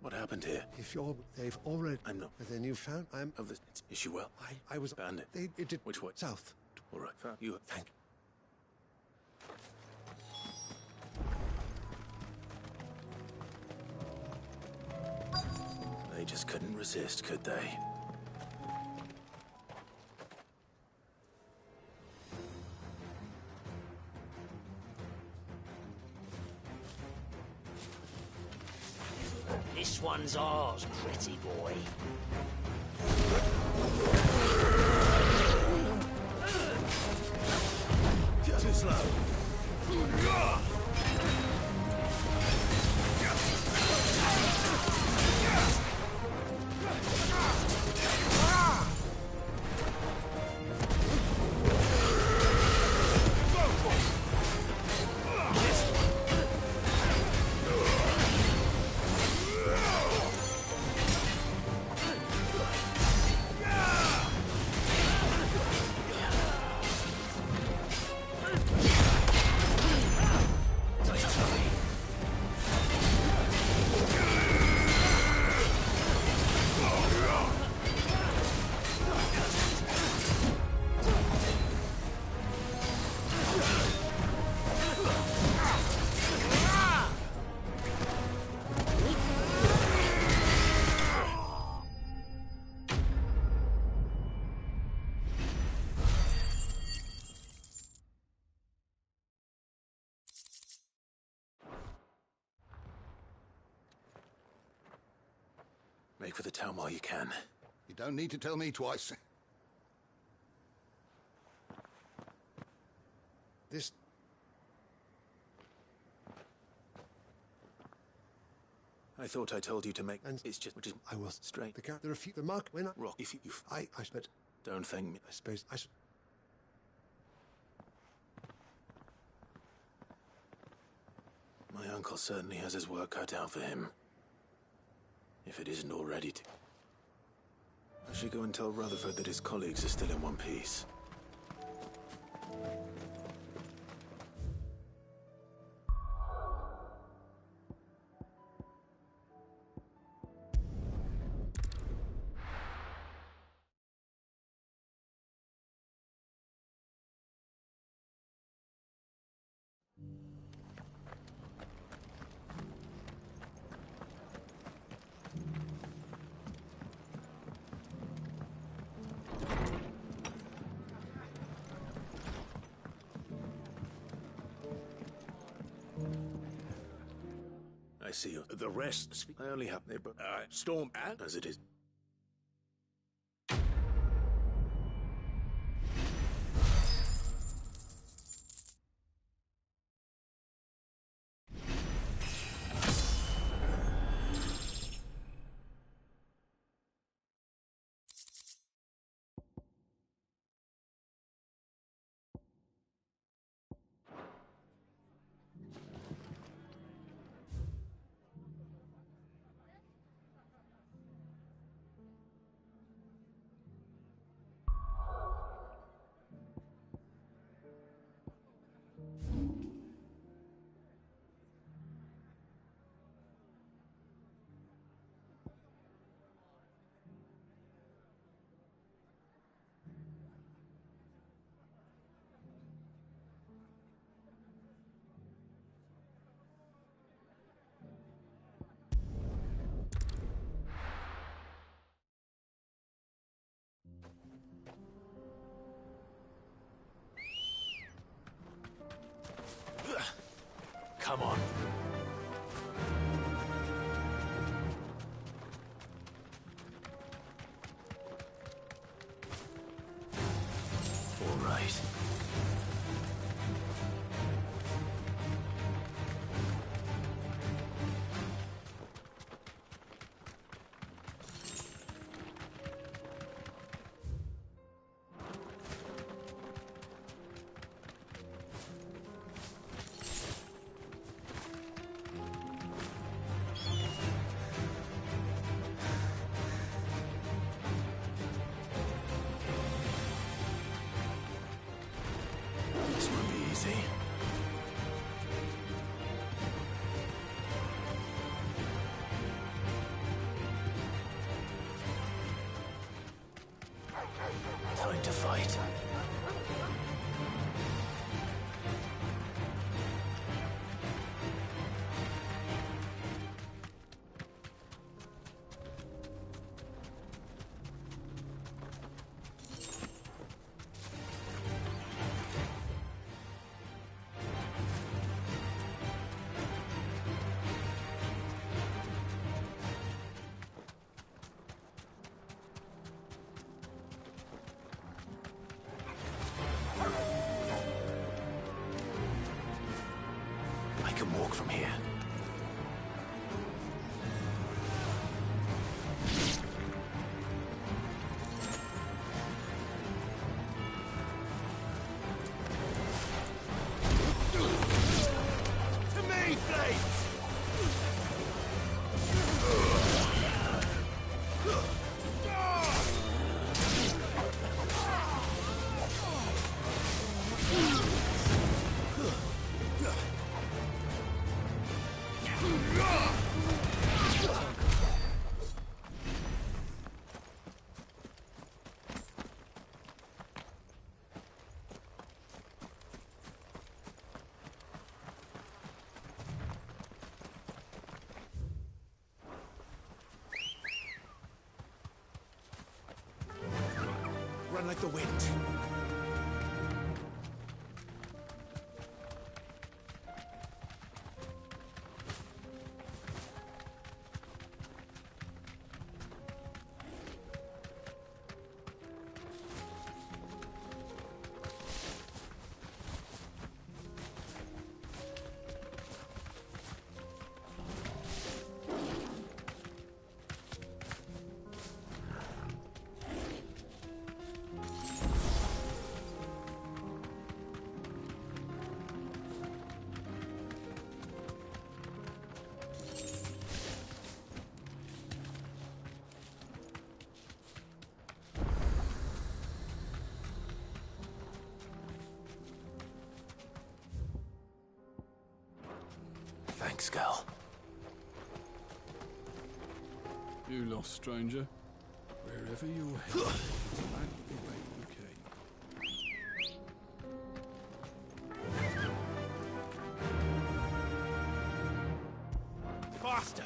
What happened here? If they've already... I'm not. Then you found... I'm... Of this... Is she well? I was... Bandit. It did... Which way? South. All right. You... Thank They just couldn't resist, could they? This one's ours, pretty boy. Too slow. Make for the town while you can. You don't need to tell me twice. This... I thought I told you to make... And it's just... Which is... I will... Straight. There are few... The mark... When I... Rock. If you... I... But... Don't thank me. I suppose... My uncle certainly has his work cut out for him. If it isn't already to... I should go and tell Rutherford that his colleagues are still in one piece. I see you. The rest... I only have... Storm and... As it is. right. This won't be easy. Time to fight. I can walk from here. To me, blades! Run like the wind. Thanks, Gal. You lost, stranger. Wherever you're headed, back the way you came. Faster!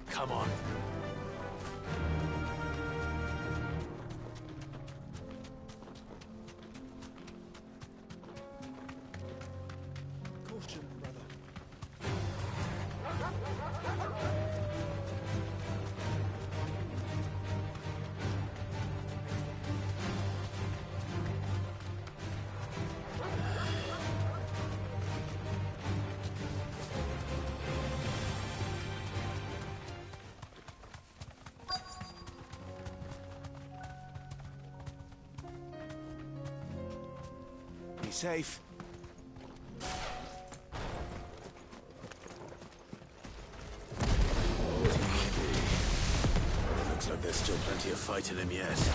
Come on. Caution, brother. safe. Looks like there's still plenty of fight in him yet.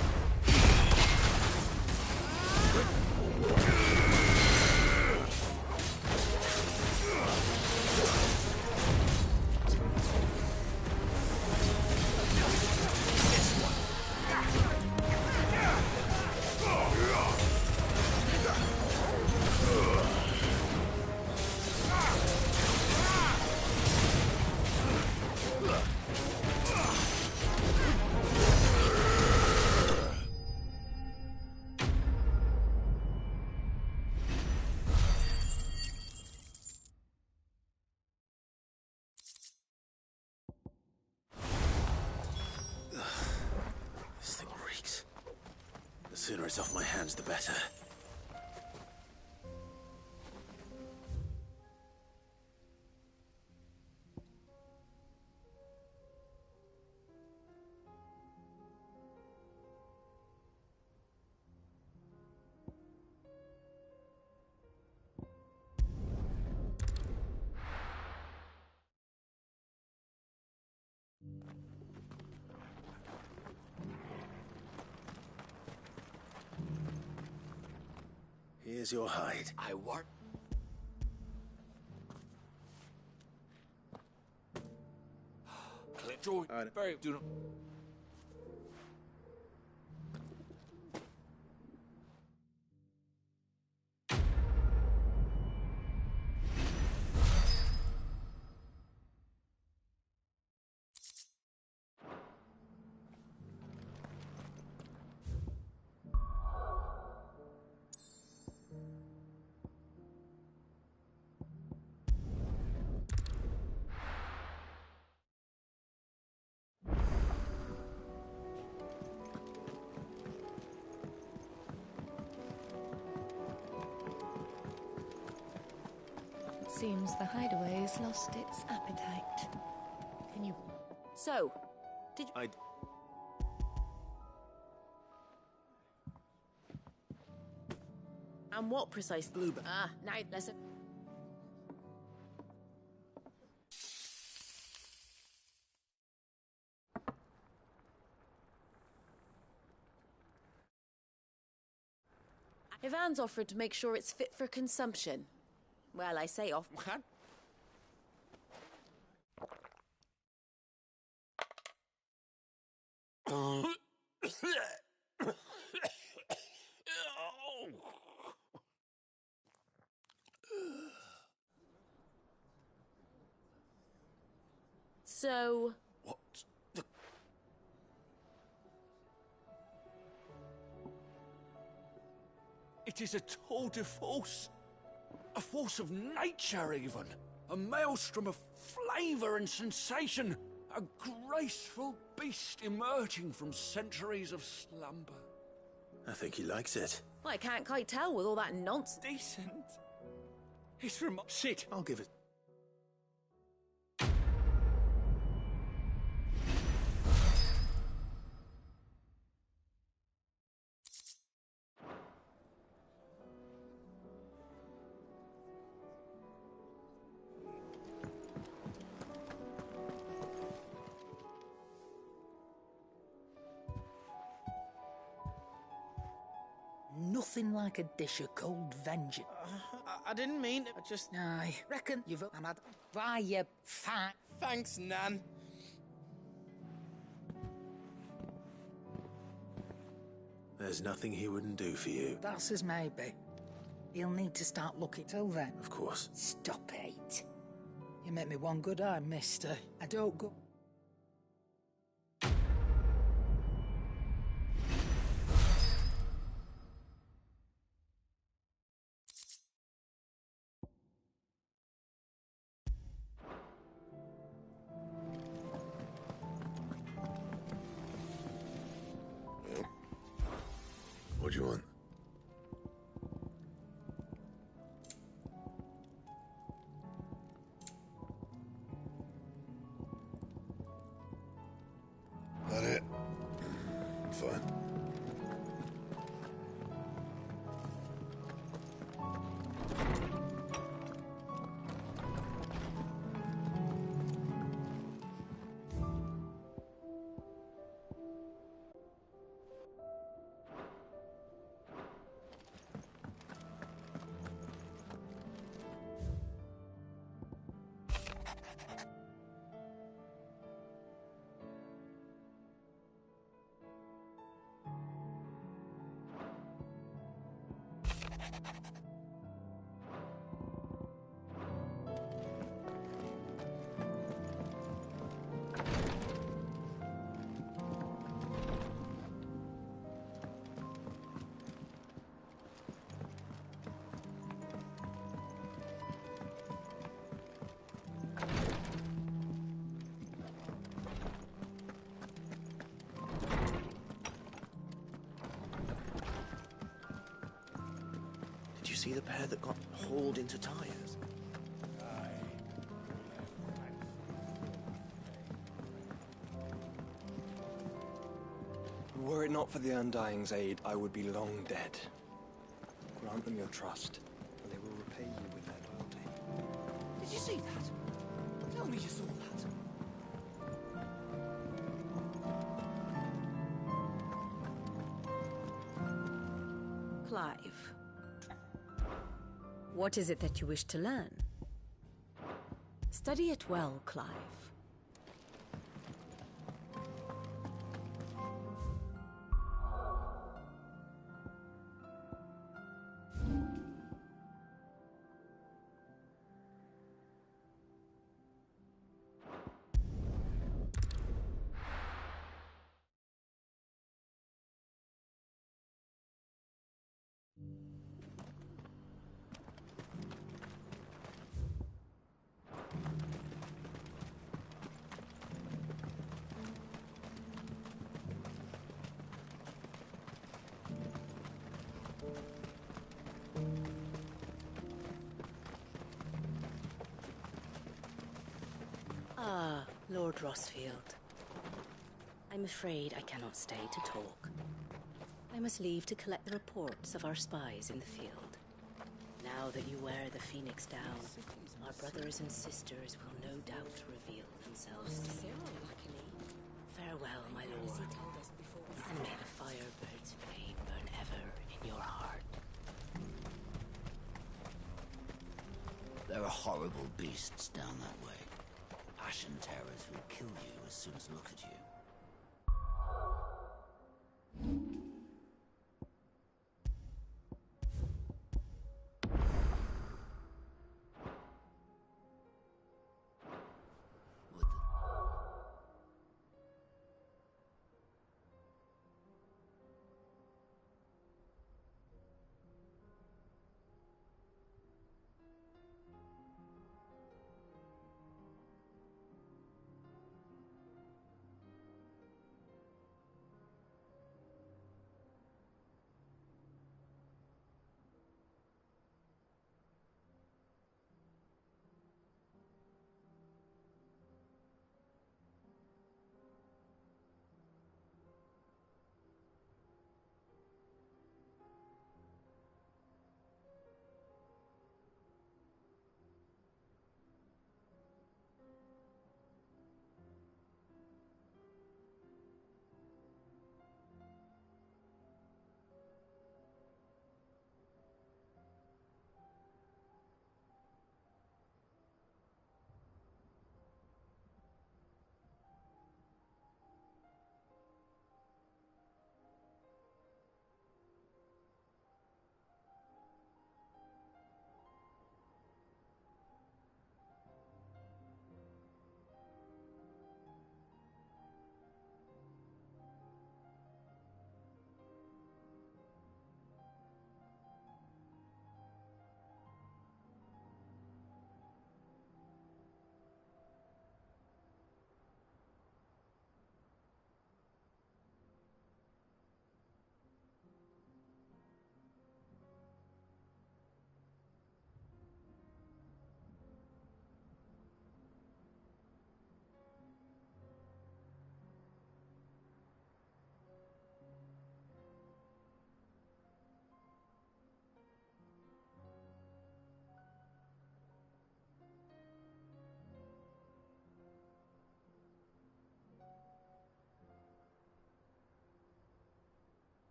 This thing reeks. The sooner it's off my hands, the better. Here's your hide. I work. Joy, very do not. Seems the hideaway's lost its appetite. Can you... So, did you... And what precise... Bluebird. Ah, now, listen. Ivan's offered to make sure it's fit for consumption. Well, I say off... What? So... What the... It is a tour de force. A force of nature, even. A maelstrom of flavour and sensation. A graceful beast emerging from centuries of slumber. I think he likes it. I can't quite tell with all that nonsense. Decent. It's from... Sit. I'll give it... Nothing like a dish of cold vengeance. I didn't mean it. I just... I reckon you've had... Why, you fat... Thanks, Nan. There's nothing he wouldn't do for you. That's as maybe. He'll need to start looking till then. Of course. Stop it. You make me one good eye, mister. I don't go... What do you want? That it? Fine. Did you see the pair that got hauled into tires? Were it not for the Undying's aid, I would be long dead. Grant them your trust, and they will repay you with their loyalty. Did you see that? Tell me you saw that. Clive, what is it that you wish to learn? Study it well, Clive. Ah, Lord Rosfield. I'm afraid I cannot stay to talk. I must leave to collect the reports of our spies in the field. Now that you wear the Phoenix down, our brothers and sisters will no doubt reveal themselves to you. Farewell, my lord, and may the Firebird's flame burn ever in your heart. There are horrible beasts down that way. Ashen terrors who'll kill you as soon as look at you.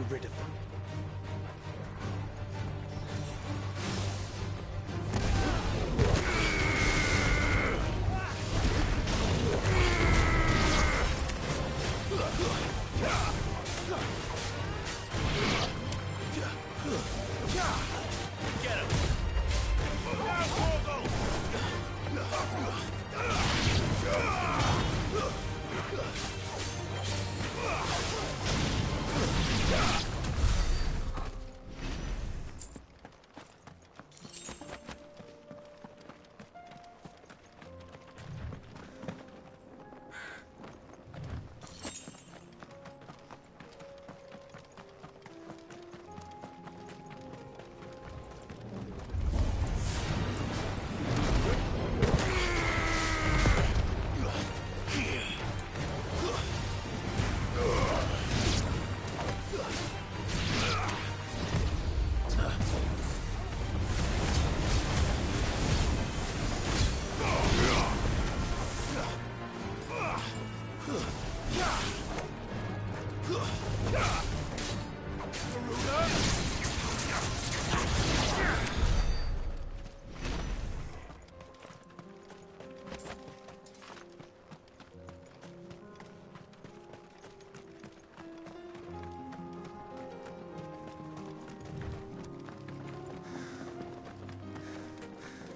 you rid of them. Get him!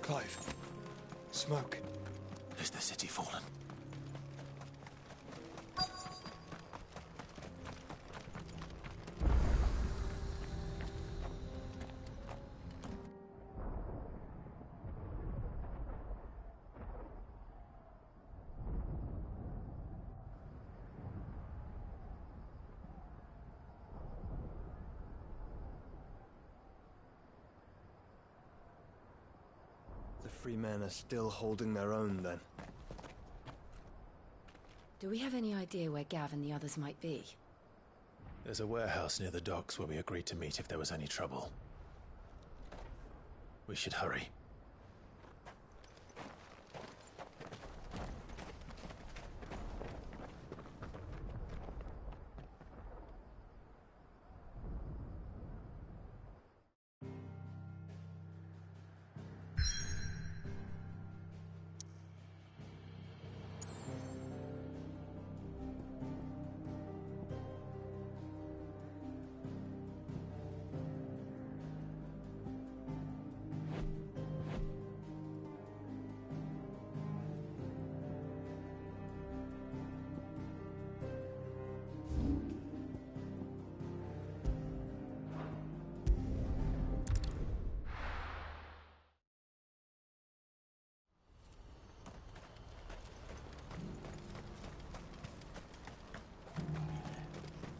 Clive. Smoke. Is the city fallen? The free men are still holding their own, then. Do we have any idea where Gav and the others might be? There's a warehouse near the docks where we agreed to meet if there was any trouble. We should hurry.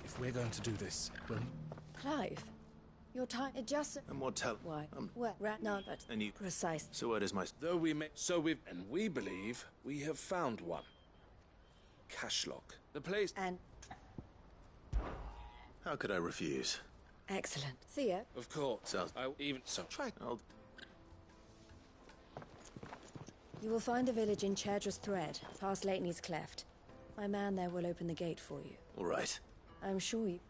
If we're going to do this, well... Clive, your time it just... And what tell... Why? Well, right now, but... And you... Precise. So where does my... Though we may... So we've... And we believe we have found one. Cash lock. The place... And... How could I refuse? Excellent. Thea? Of course. So... I even... So... Try... I'll... You will find a village in Chedra's Thread, past Lateney's Cleft. My man there will open the gate for you. All right. I'm sure you...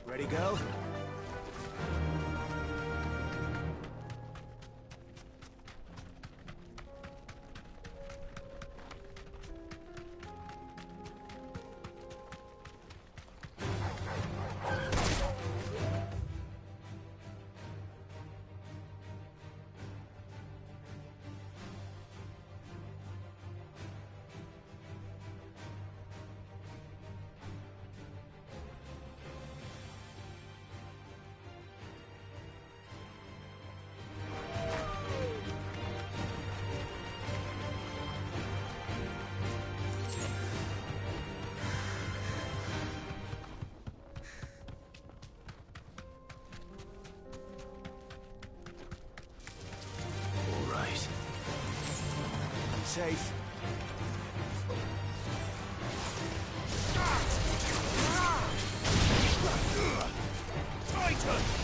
Ready, go? safe. Tighter!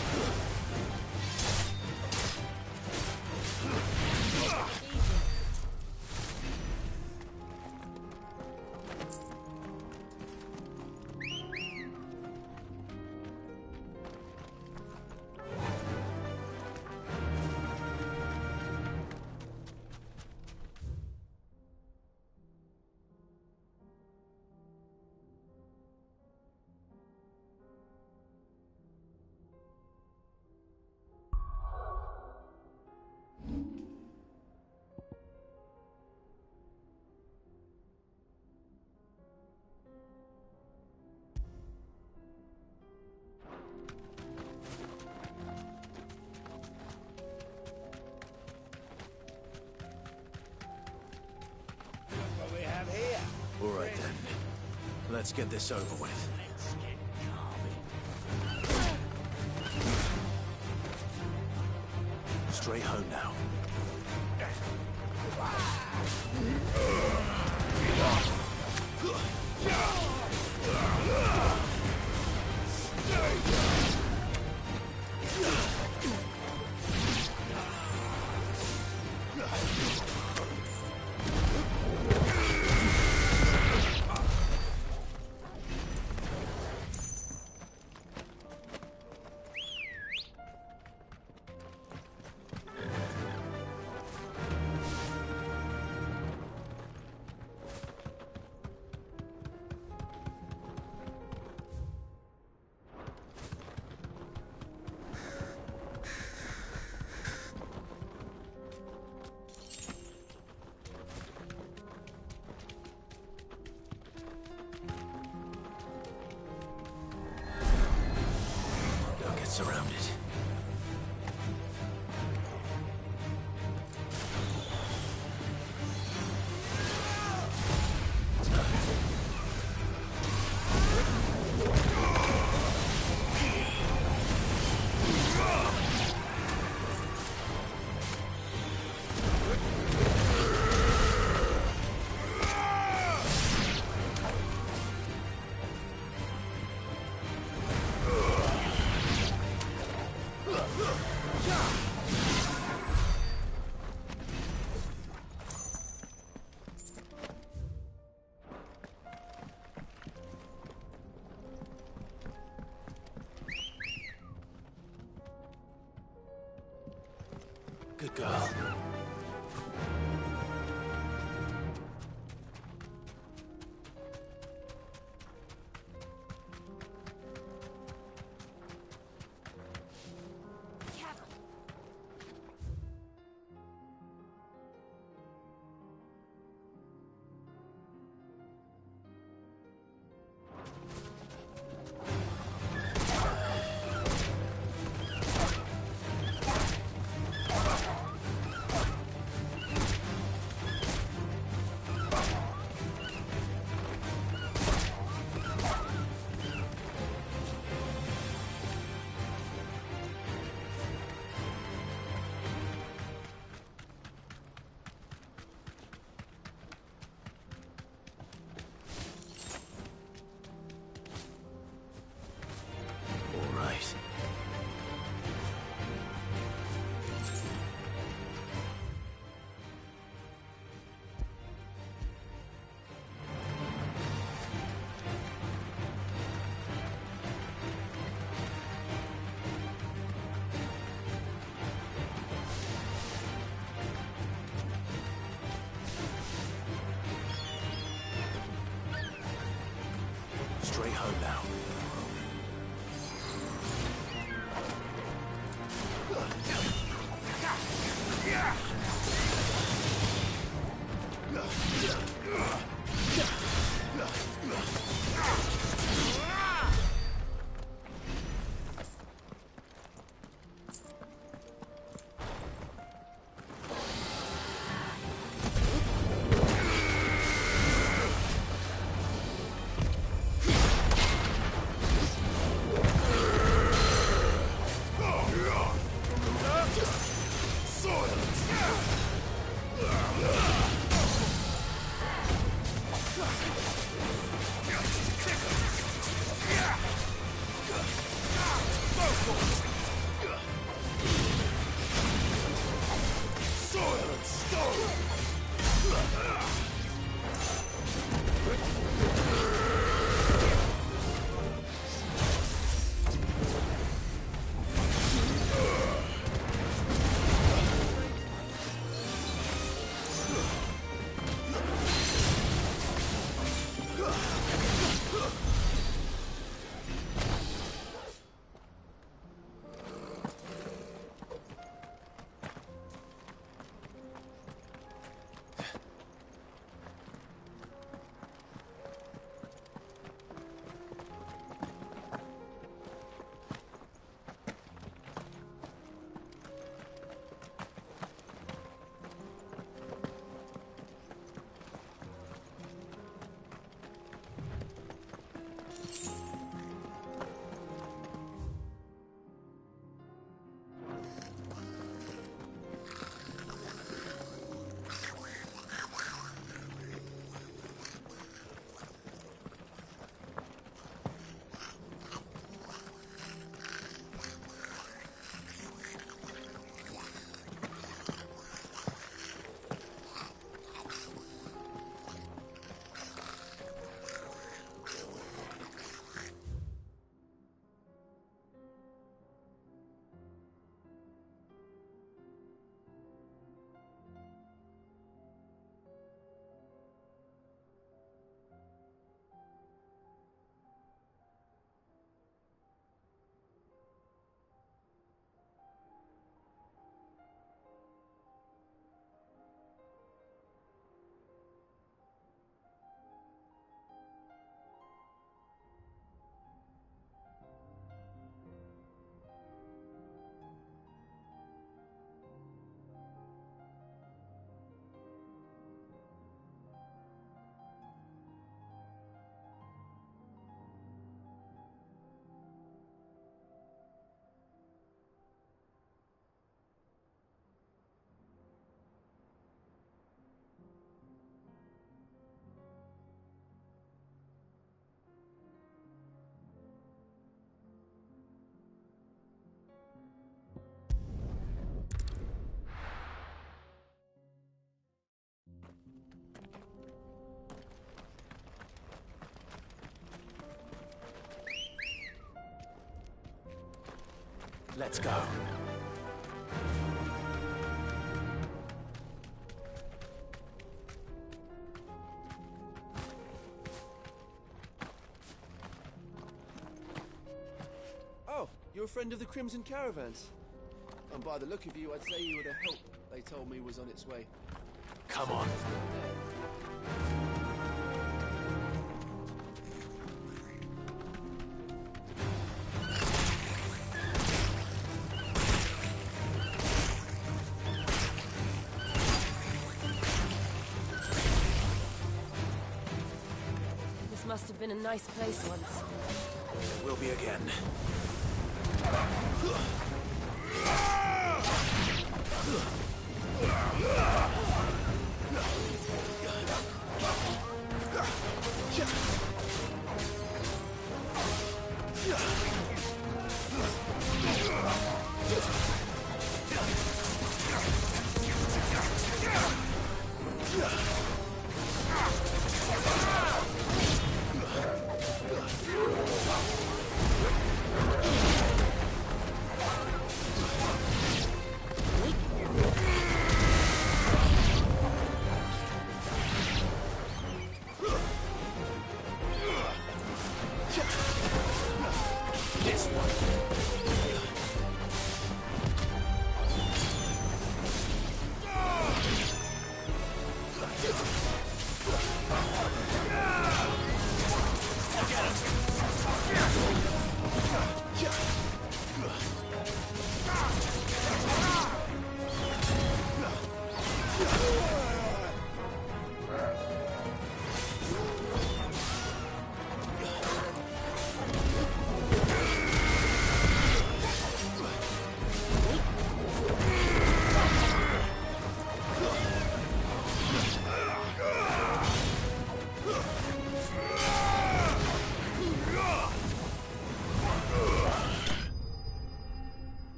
All right then. Let's get this over with. Straight home now. Surrounded. Good girl. Straight home now. Let's go. Oh, you're a friend of the Crimson Caravans. And by the look of you, I'd say you were the help they told me was on its way. Come on. This must have been a nice place once. It will be again.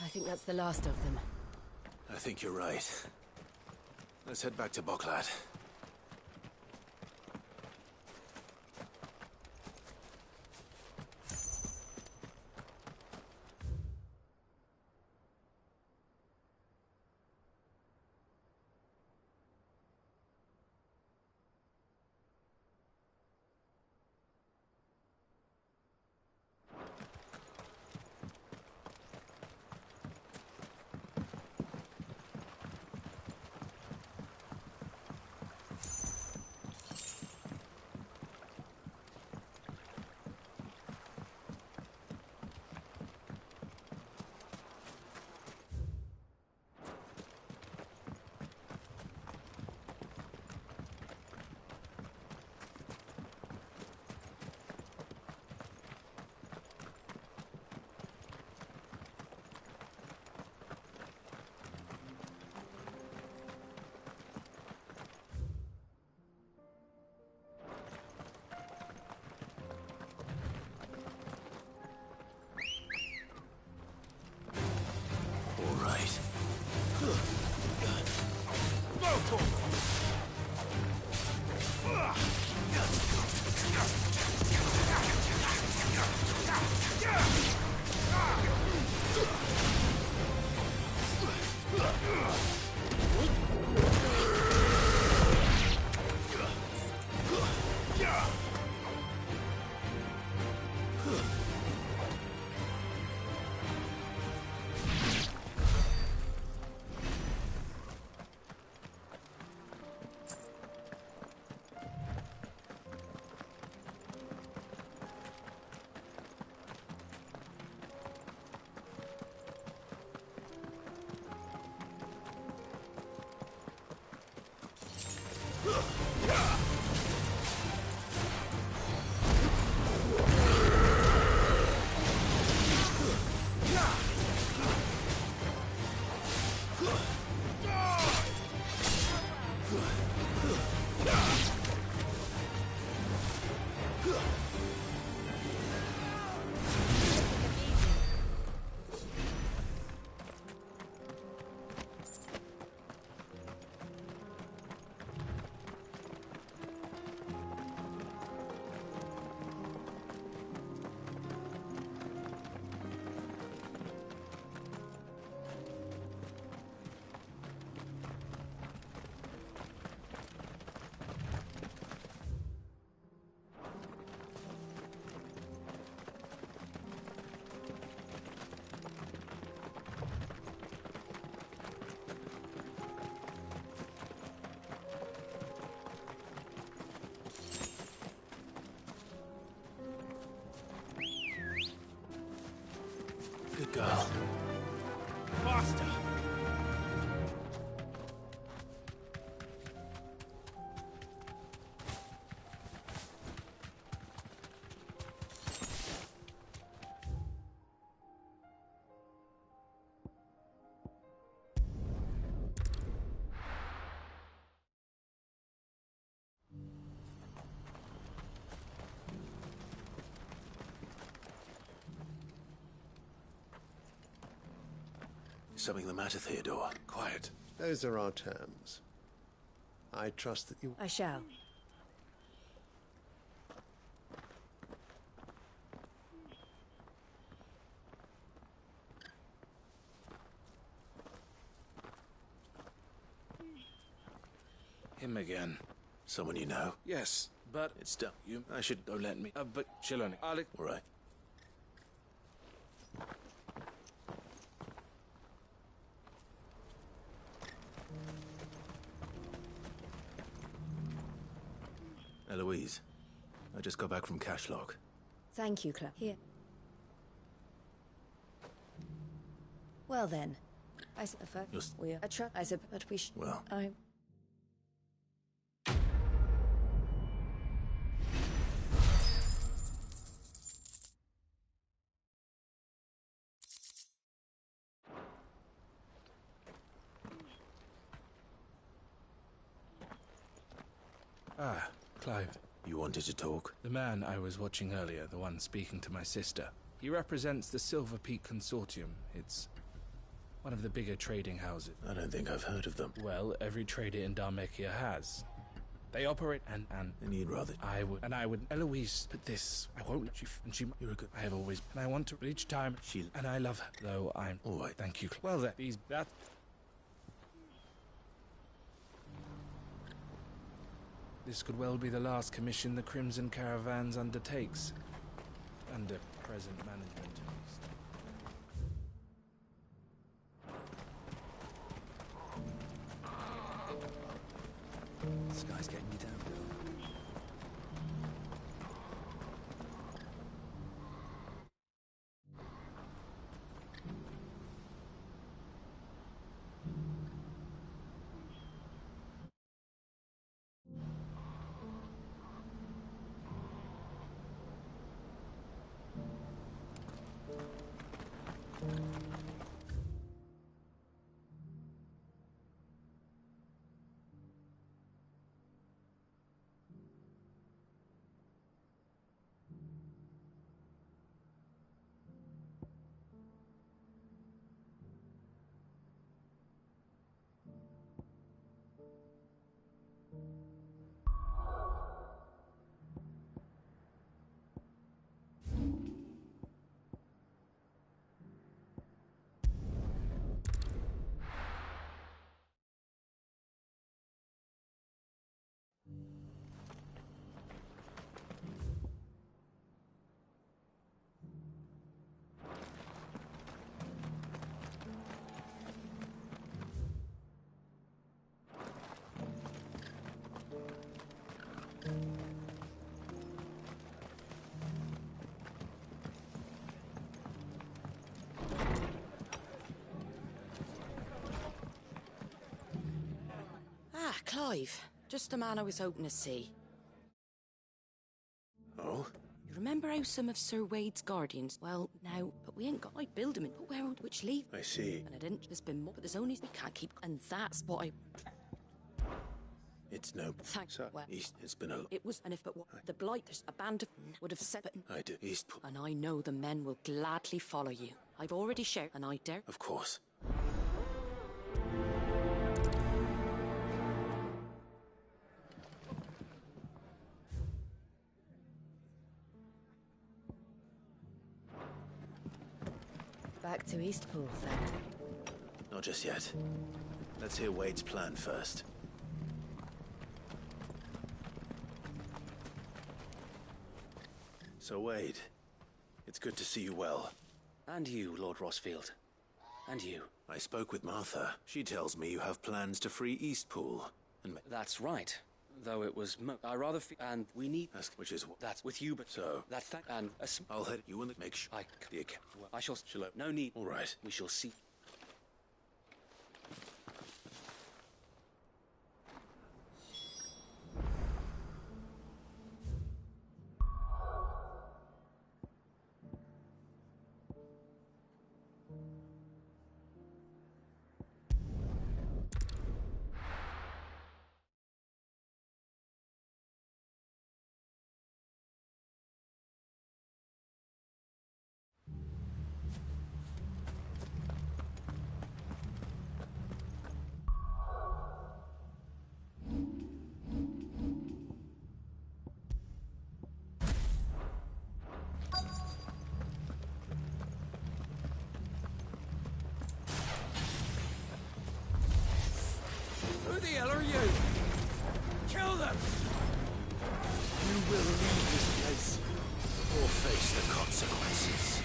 I think that's the last of them. I think you're right. Let's head back to Boklad. girl. Faster! Is something the matter, Theodore? Quiet. Those are our terms. I trust that you... I shall. Him again. Someone you know? Yes, but It's done. I should don't let me. But she'll only. All right. Eloise, I just got back from Cashlog. Thank you, Cla. Here. Well then, I suppose we're a I suppose, but we Well. I. Ah, Clive. You wanted to talk? The man I was watching earlier, the one speaking to my sister. He represents the Silver Peak Consortium. It's one of the bigger trading houses. I don't think I've heard of them. Well, every trader in Dharmekia has. They operate and you'd rather... I would... Eloise, but this... I won't let you... And she... You're a good... I have always... And I want to... But each time... And I love her, though I'm... All right. Thank you. Well, then, that... This could well be the last commission the Crimson Caravans undertakes. Under present management, at least. This guy's getting you down, Bill. Ah, Clive. Just the man I was hoping to see. Oh? You remember how some of Sir Wade's guardians... Well, now, but we ain't got... I build them in... But where would which leave? I see. And I didn't... There's been more, but there's only... We can't keep... And that's what I... It's no... Thanks. Well, it's been a... It was... And if but what... The Blight... There's a band of... Would have said... But, I do. East... And I know the men will gladly follow you. I've already shared... And I dare... Of course. Back to Eastpool, then. Not just yet. Let's hear Wade's plan first. So, Wade, it's good to see you well. And you, Lord Rossfield. And you. I spoke with Martha. She tells me you have plans to free Eastpool. And that's right. Though it was I rather and we need which is that with you, but so that and I'll head you and make sure I shall no need. All right, we shall see. Who the hell are you? Kill them! You will leave this place or face the consequences.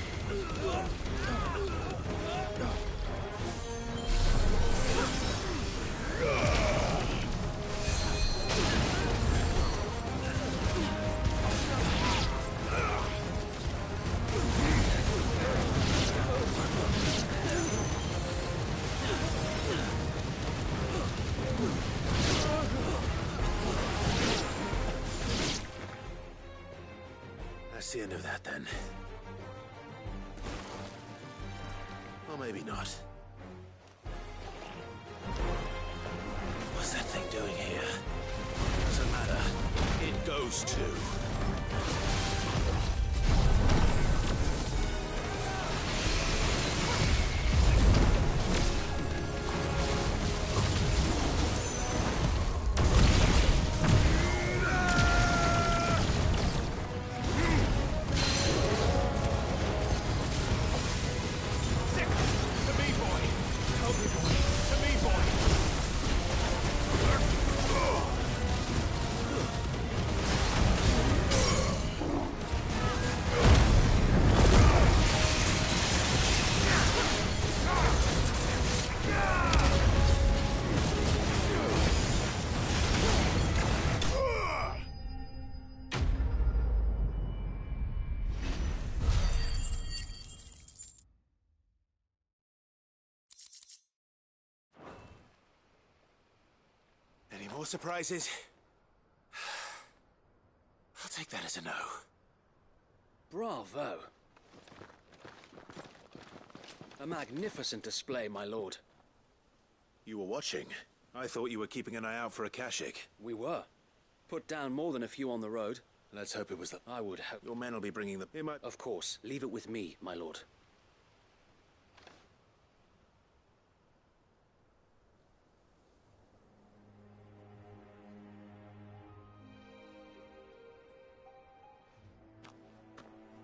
That's the end of that, then. Or maybe not. What's that thing doing here? Doesn't matter. It goes too. Any more surprises? I'll take that as a no. Bravo. A magnificent display, my lord. You were watching. I thought you were keeping an eye out for a Kashik. We were. Put down more than a few on the road. Let's hope it was the... I would hope. Your men will be bringing them... Of course. Leave it with me, my lord.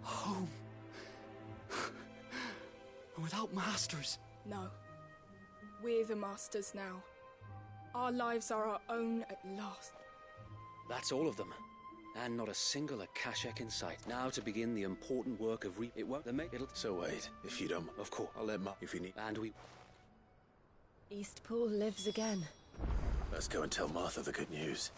Home. Without masters. No. We're the masters now. Our lives are our own at last. That's all of them. And not a single Akashak in sight. Now to begin the important work of It won't... It'll... So wait, if you don't... Of course. I'll let if you need... And we... Eastpool lives again. Let's go and tell Martha the good news.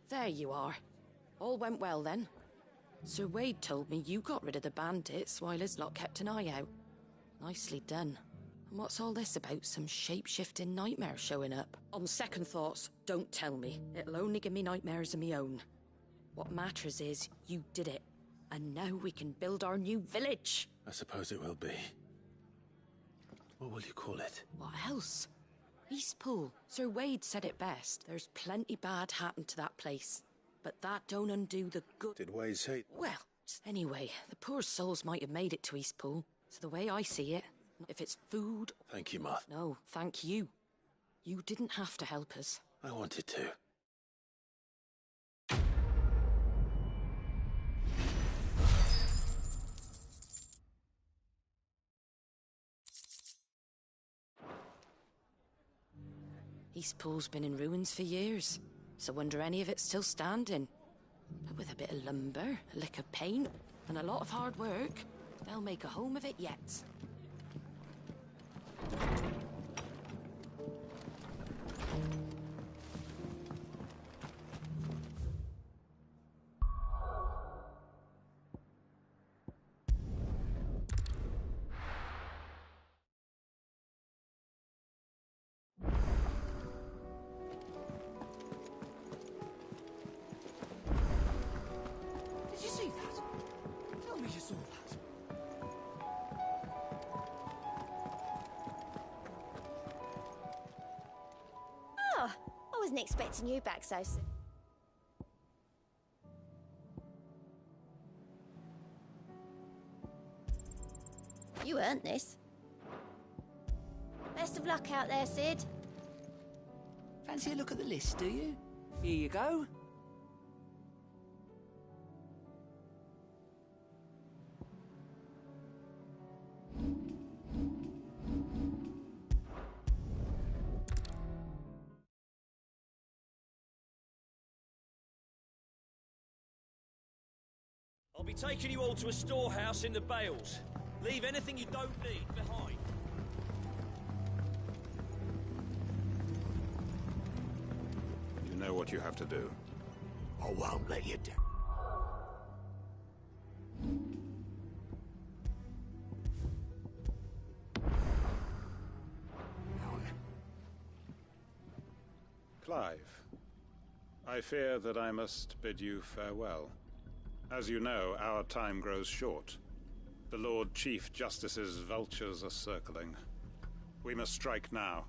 There you are. All went well then. Sir Wade told me you got rid of the bandits while his lot kept an eye out. Nicely done. And what's all this about some shape-shifting nightmare showing up? On second thoughts, don't tell me. It'll only give me nightmares of me own. What matters is, you did it. And now we can build our new village. I suppose it will be. What will you call it? What else? Eastpool. Sir Wade said it best. There's plenty bad happened to that place. But that don't undo the good. Did Wade say? Well, anyway, the poor souls might have made it to Eastpool. So the way I see it, if it's food... Thank you, Martha. No, thank you. You didn't have to help us. I wanted to. Eastpool's been in ruins for years, so wonder any of it's still standing. But with a bit of lumber, a lick of paint, and a lot of hard work, they'll make a home of it yet. Did you see that? Tell me you saw that. Oh, I wasn't expecting you back so soon. You earned this. Best of luck out there, Sid. Fancy a look at the list, do you? Here you go. I'll be taking you all to a storehouse in the Bales. Leave anything you don't need behind. You know what you have to do. I won't let you down. Clive, I fear that I must bid you farewell. As you know, our time grows short. The Lord Chief Justice's vultures are circling. We must strike now.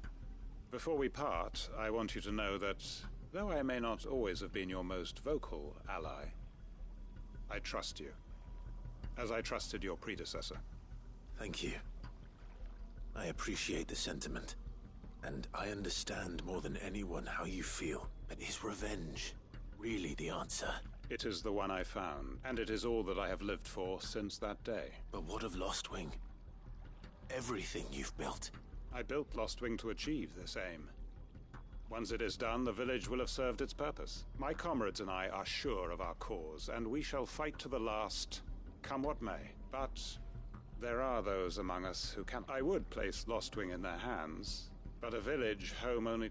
Before we part, I want you to know that, though I may not always have been your most vocal ally, I trust you, as I trusted your predecessor. Thank you. I appreciate the sentiment, and I understand more than anyone how you feel. But is revenge really the answer? It is the one I found, and it is all that I have lived for since that day. But what of Lostwing? Everything you've built. I built Lostwing to achieve this aim. Once it is done, the village will have served its purpose. My comrades and I are sure of our cause, and we shall fight to the last, come what may. But there are those among us who can... I would place Lostwing in their hands, but a village home only...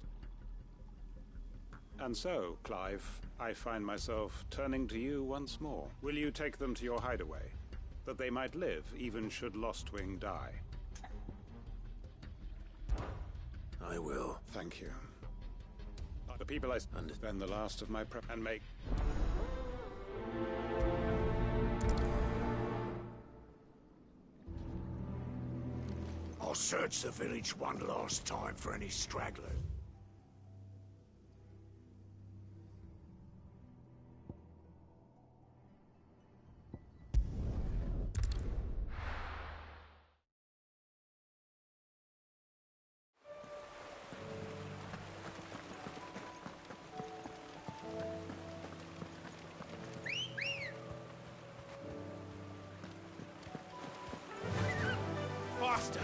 And so, Clive, I find myself turning to you once more. Will you take them to your hideaway, that they might live even should Lostwing die? I will. Thank you. The people I spend the last of my prep and make... I'll search the village one last time for any stragglers. Faster!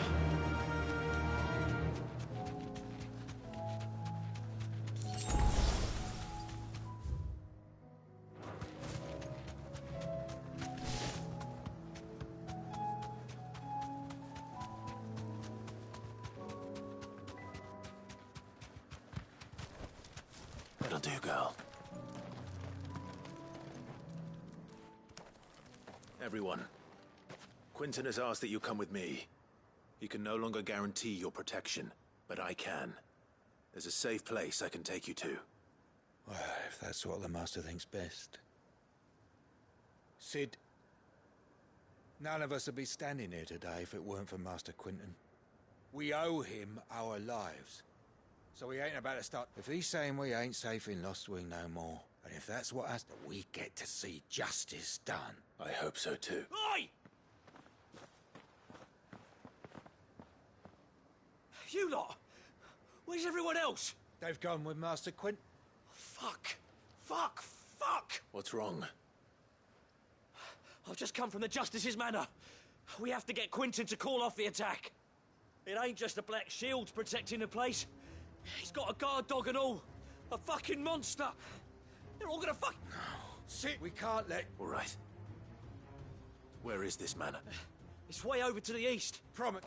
That'll do, girl. Everyone, Quinton has asked that you come with me. He can no longer guarantee your protection, but I can. There's a safe place I can take you to. Well, if that's what the Master thinks best. Sid, None of us would be standing here today if it weren't for Master Quinton. We owe him our lives. So we ain't about to start... If he's saying we ain't safe in Lostwing no more, and if that's what has... we get to see justice done. I hope so too. Oi! You lot! Where's everyone else? They've gone with Master Quinton. Fuck! Fuck! Fuck! What's wrong? I've just come from the Justice's manor. We have to get Quinton to call off the attack. It ain't just the Black Shields protecting the place. He's got a guard dog and all. A fucking monster. They're all gonna fuck... No. Sit, we can't let... All right. Where is this manor? It's way over to the east. Promise.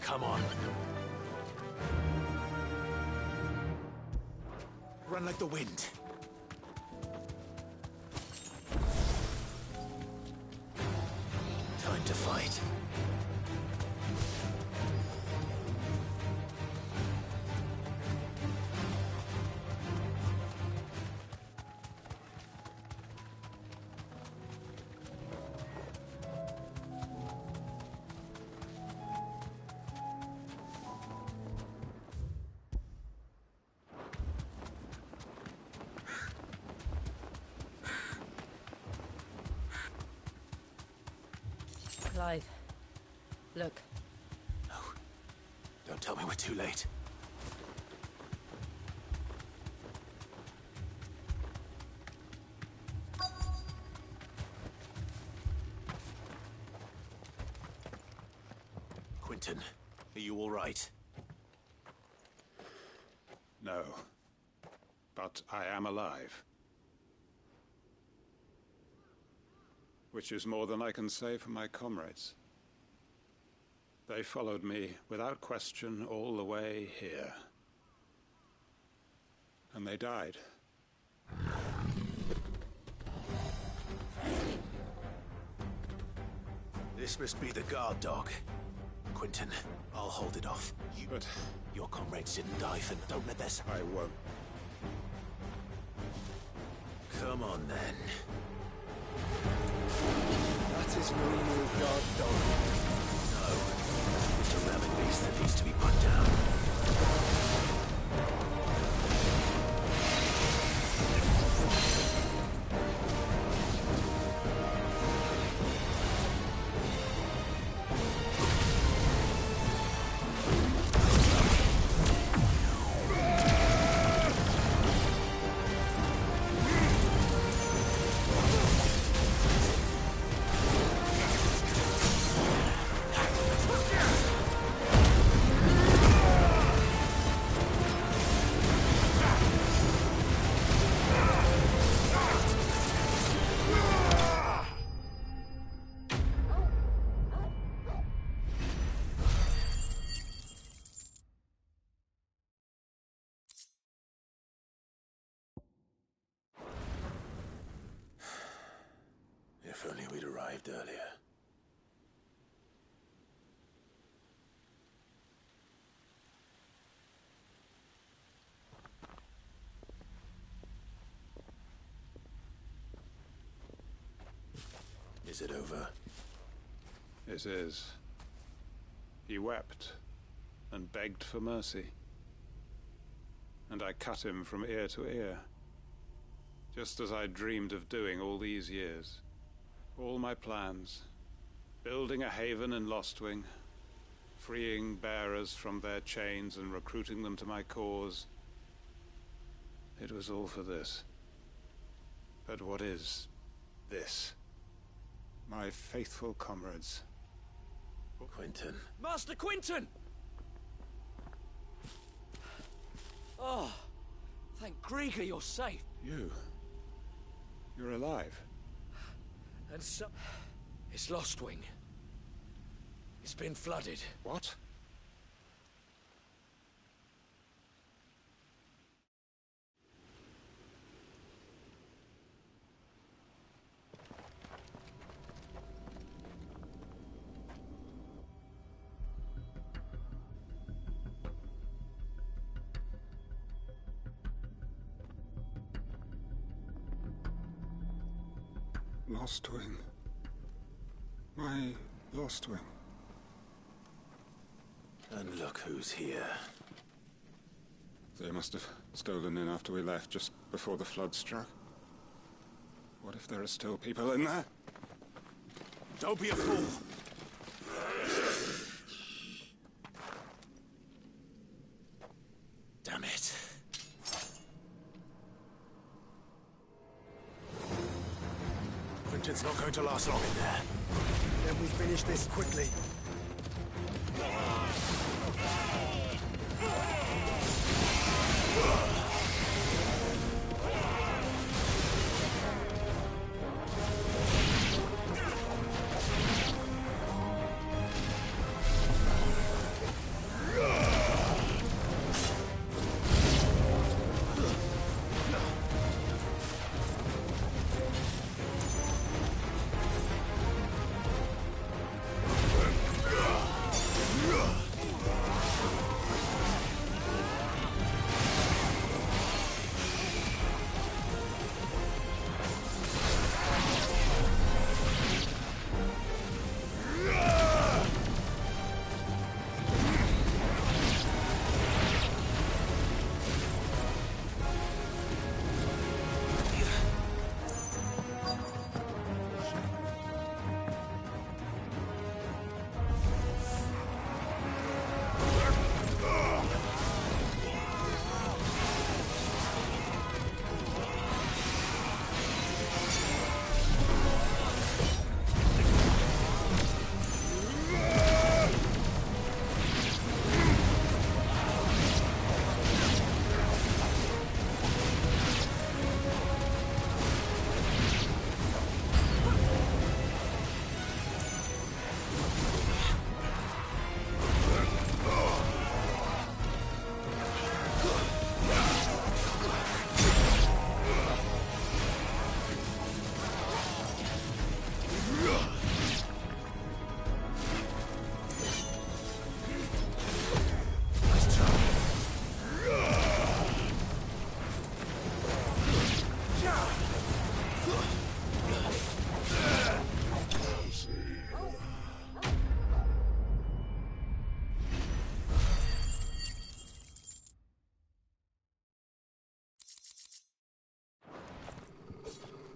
Come on. Run like the wind. Time to fight. Clive, look. No. Don't tell me we're too late. Quinton, are you all right? No. But I am alive. Which is more than I can say for my comrades. They followed me without question all the way here. And they died. This must be the guard dog. Quinton, I'll hold it off. But... your comrades didn't die for... Don't let this... I won't. Come on, then. That is no new guard dog. No. It's a rabid beast that needs to be put down. If only we'd arrived earlier. Is it over? It is. He wept and begged for mercy. And I cut him from ear to ear. Just as I dreamed of doing all these years. All my plans. Building a haven in Lostwing. Freeing bearers from their chains and recruiting them to my cause. It was all for this. But what is this? My faithful comrades. Quinton. Master Quinton! Oh, Thank Grieger you're safe. You're alive. And so... It's Lostwing. It's been flooded. What? Lostwing. My Lostwing. And look who's here. They must have stolen in after we left, just before the flood struck. What if there are still people in there? Don't be a fool! Damn it. Quentin's not going to last long in there. Then we finish this quickly.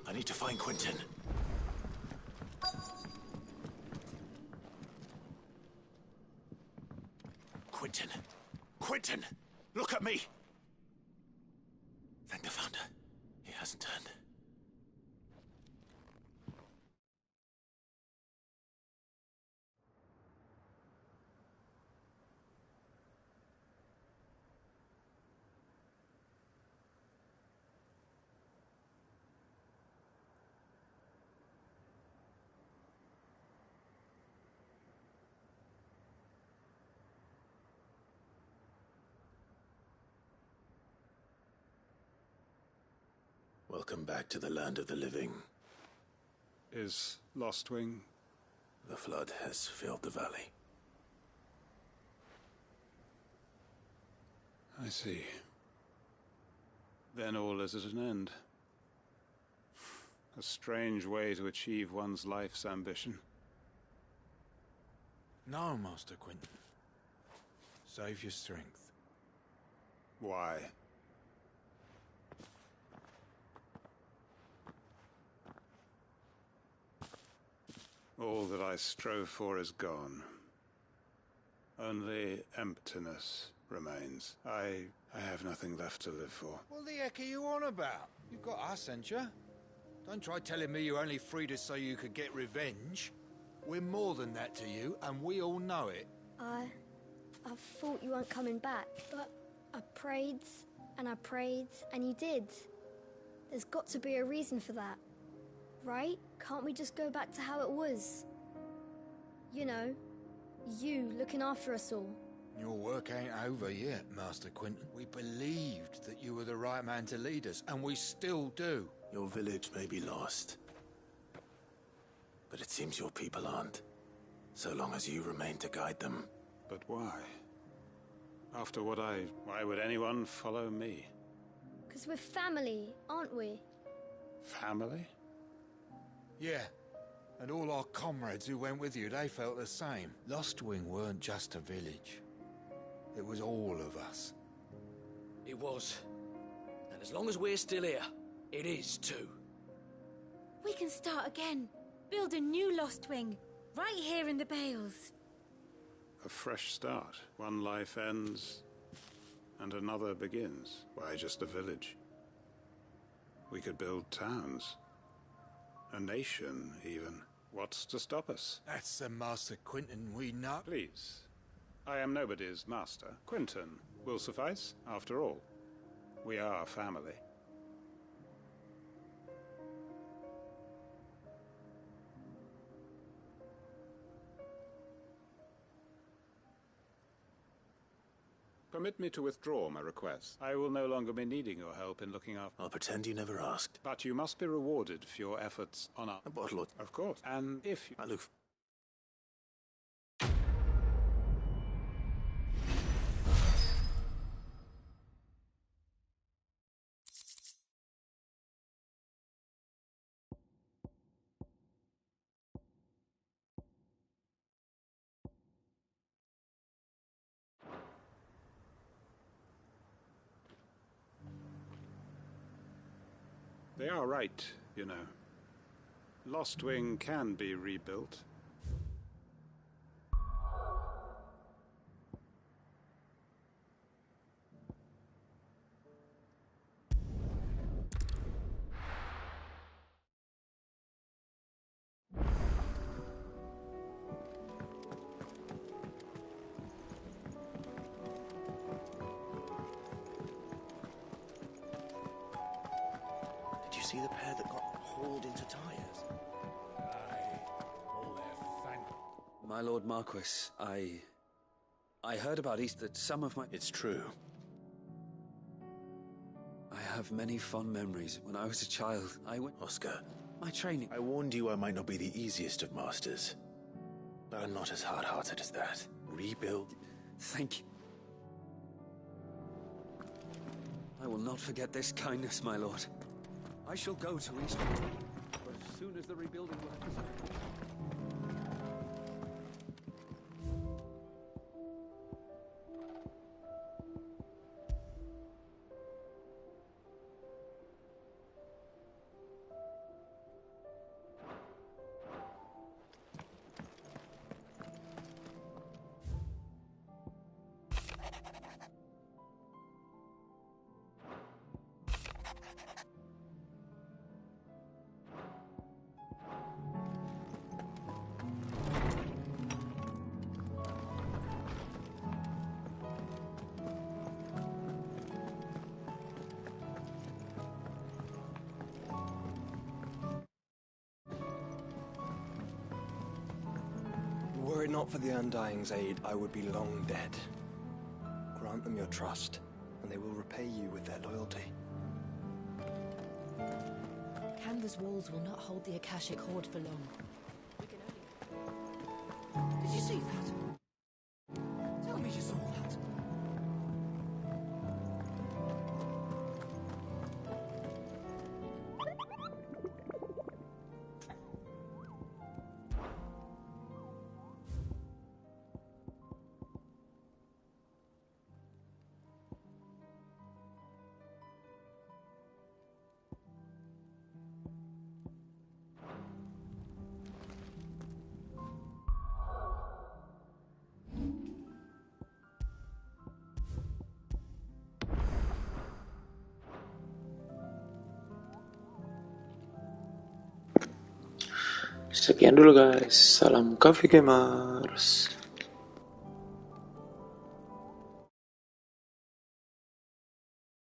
I need to find Quentin. Quentin! Quentin! Look at me! Thank the Founder. He hasn't turned. Welcome back to the land of the living. Is Lostwing? The flood has filled the valley. I see. Then all is at an end. A strange way to achieve one's life's ambition. No, Master Quentin. Save your strength. Why? All that I strove for is gone. Only emptiness remains. I have nothing left to live for. What the heck are you on about? You've got us, ain't you? Don't try telling me you only freed us so you could get revenge. We're more than that to you, and we all know it. I thought you weren't coming back, but I prayed and I prayed, and you did. There's got to be a reason for that, right? Can't we just go back to how it was? You know, you looking after us all. Your work ain't over yet, Master Quinton. We believed that you were the right man to lead us, and we still do. Your village may be lost, but it seems your people aren't, so long as you remain to guide them. But why? After why would anyone follow me? 'Cause we're family, aren't we? Family? Yeah. And all our comrades who went with you, they felt the same. Lostwing weren't just a village. It was all of us. It was. And as long as we're still here, it is too. We can start again. Build a new Lost Wing, right here in the Bales. A fresh start. One life ends, and another begins. Why just a village? We could build towns. A nation, even. What's to stop us? That's the Master Quinton we know. Please. I am nobody's master. Quinton will suffice, after all. We are family. Permit me to withdraw my request. I will no longer be needing your help in looking after... I'll pretend you never asked. But you must be rewarded for your efforts on our... A bottle. Of course. And if you... Look... They are right, you know. Lostwing can be rebuilt. See the pair that got hauled into tires? Aye, all their fang. My Lord Marquis, I heard about East that some of my... It's true. I have many fond memories. When I was a child, I went... Oscar. My training... I warned you I might not be the easiest of masters. But I'm not as hard-hearted as that. Rebuild... Thank you. I will not forget this kindness, my lord. I shall go to East, but as soon as the rebuilding work is finished. Were it not for the Undying's aid, I would be long dead. Grant them your trust, and they will repay you with their loyalty. Canva's walls will not hold the Akashic Horde for long. We can only... Did you see that? Tell me you saw that. Sekian dulu guys, salam coffee gamers.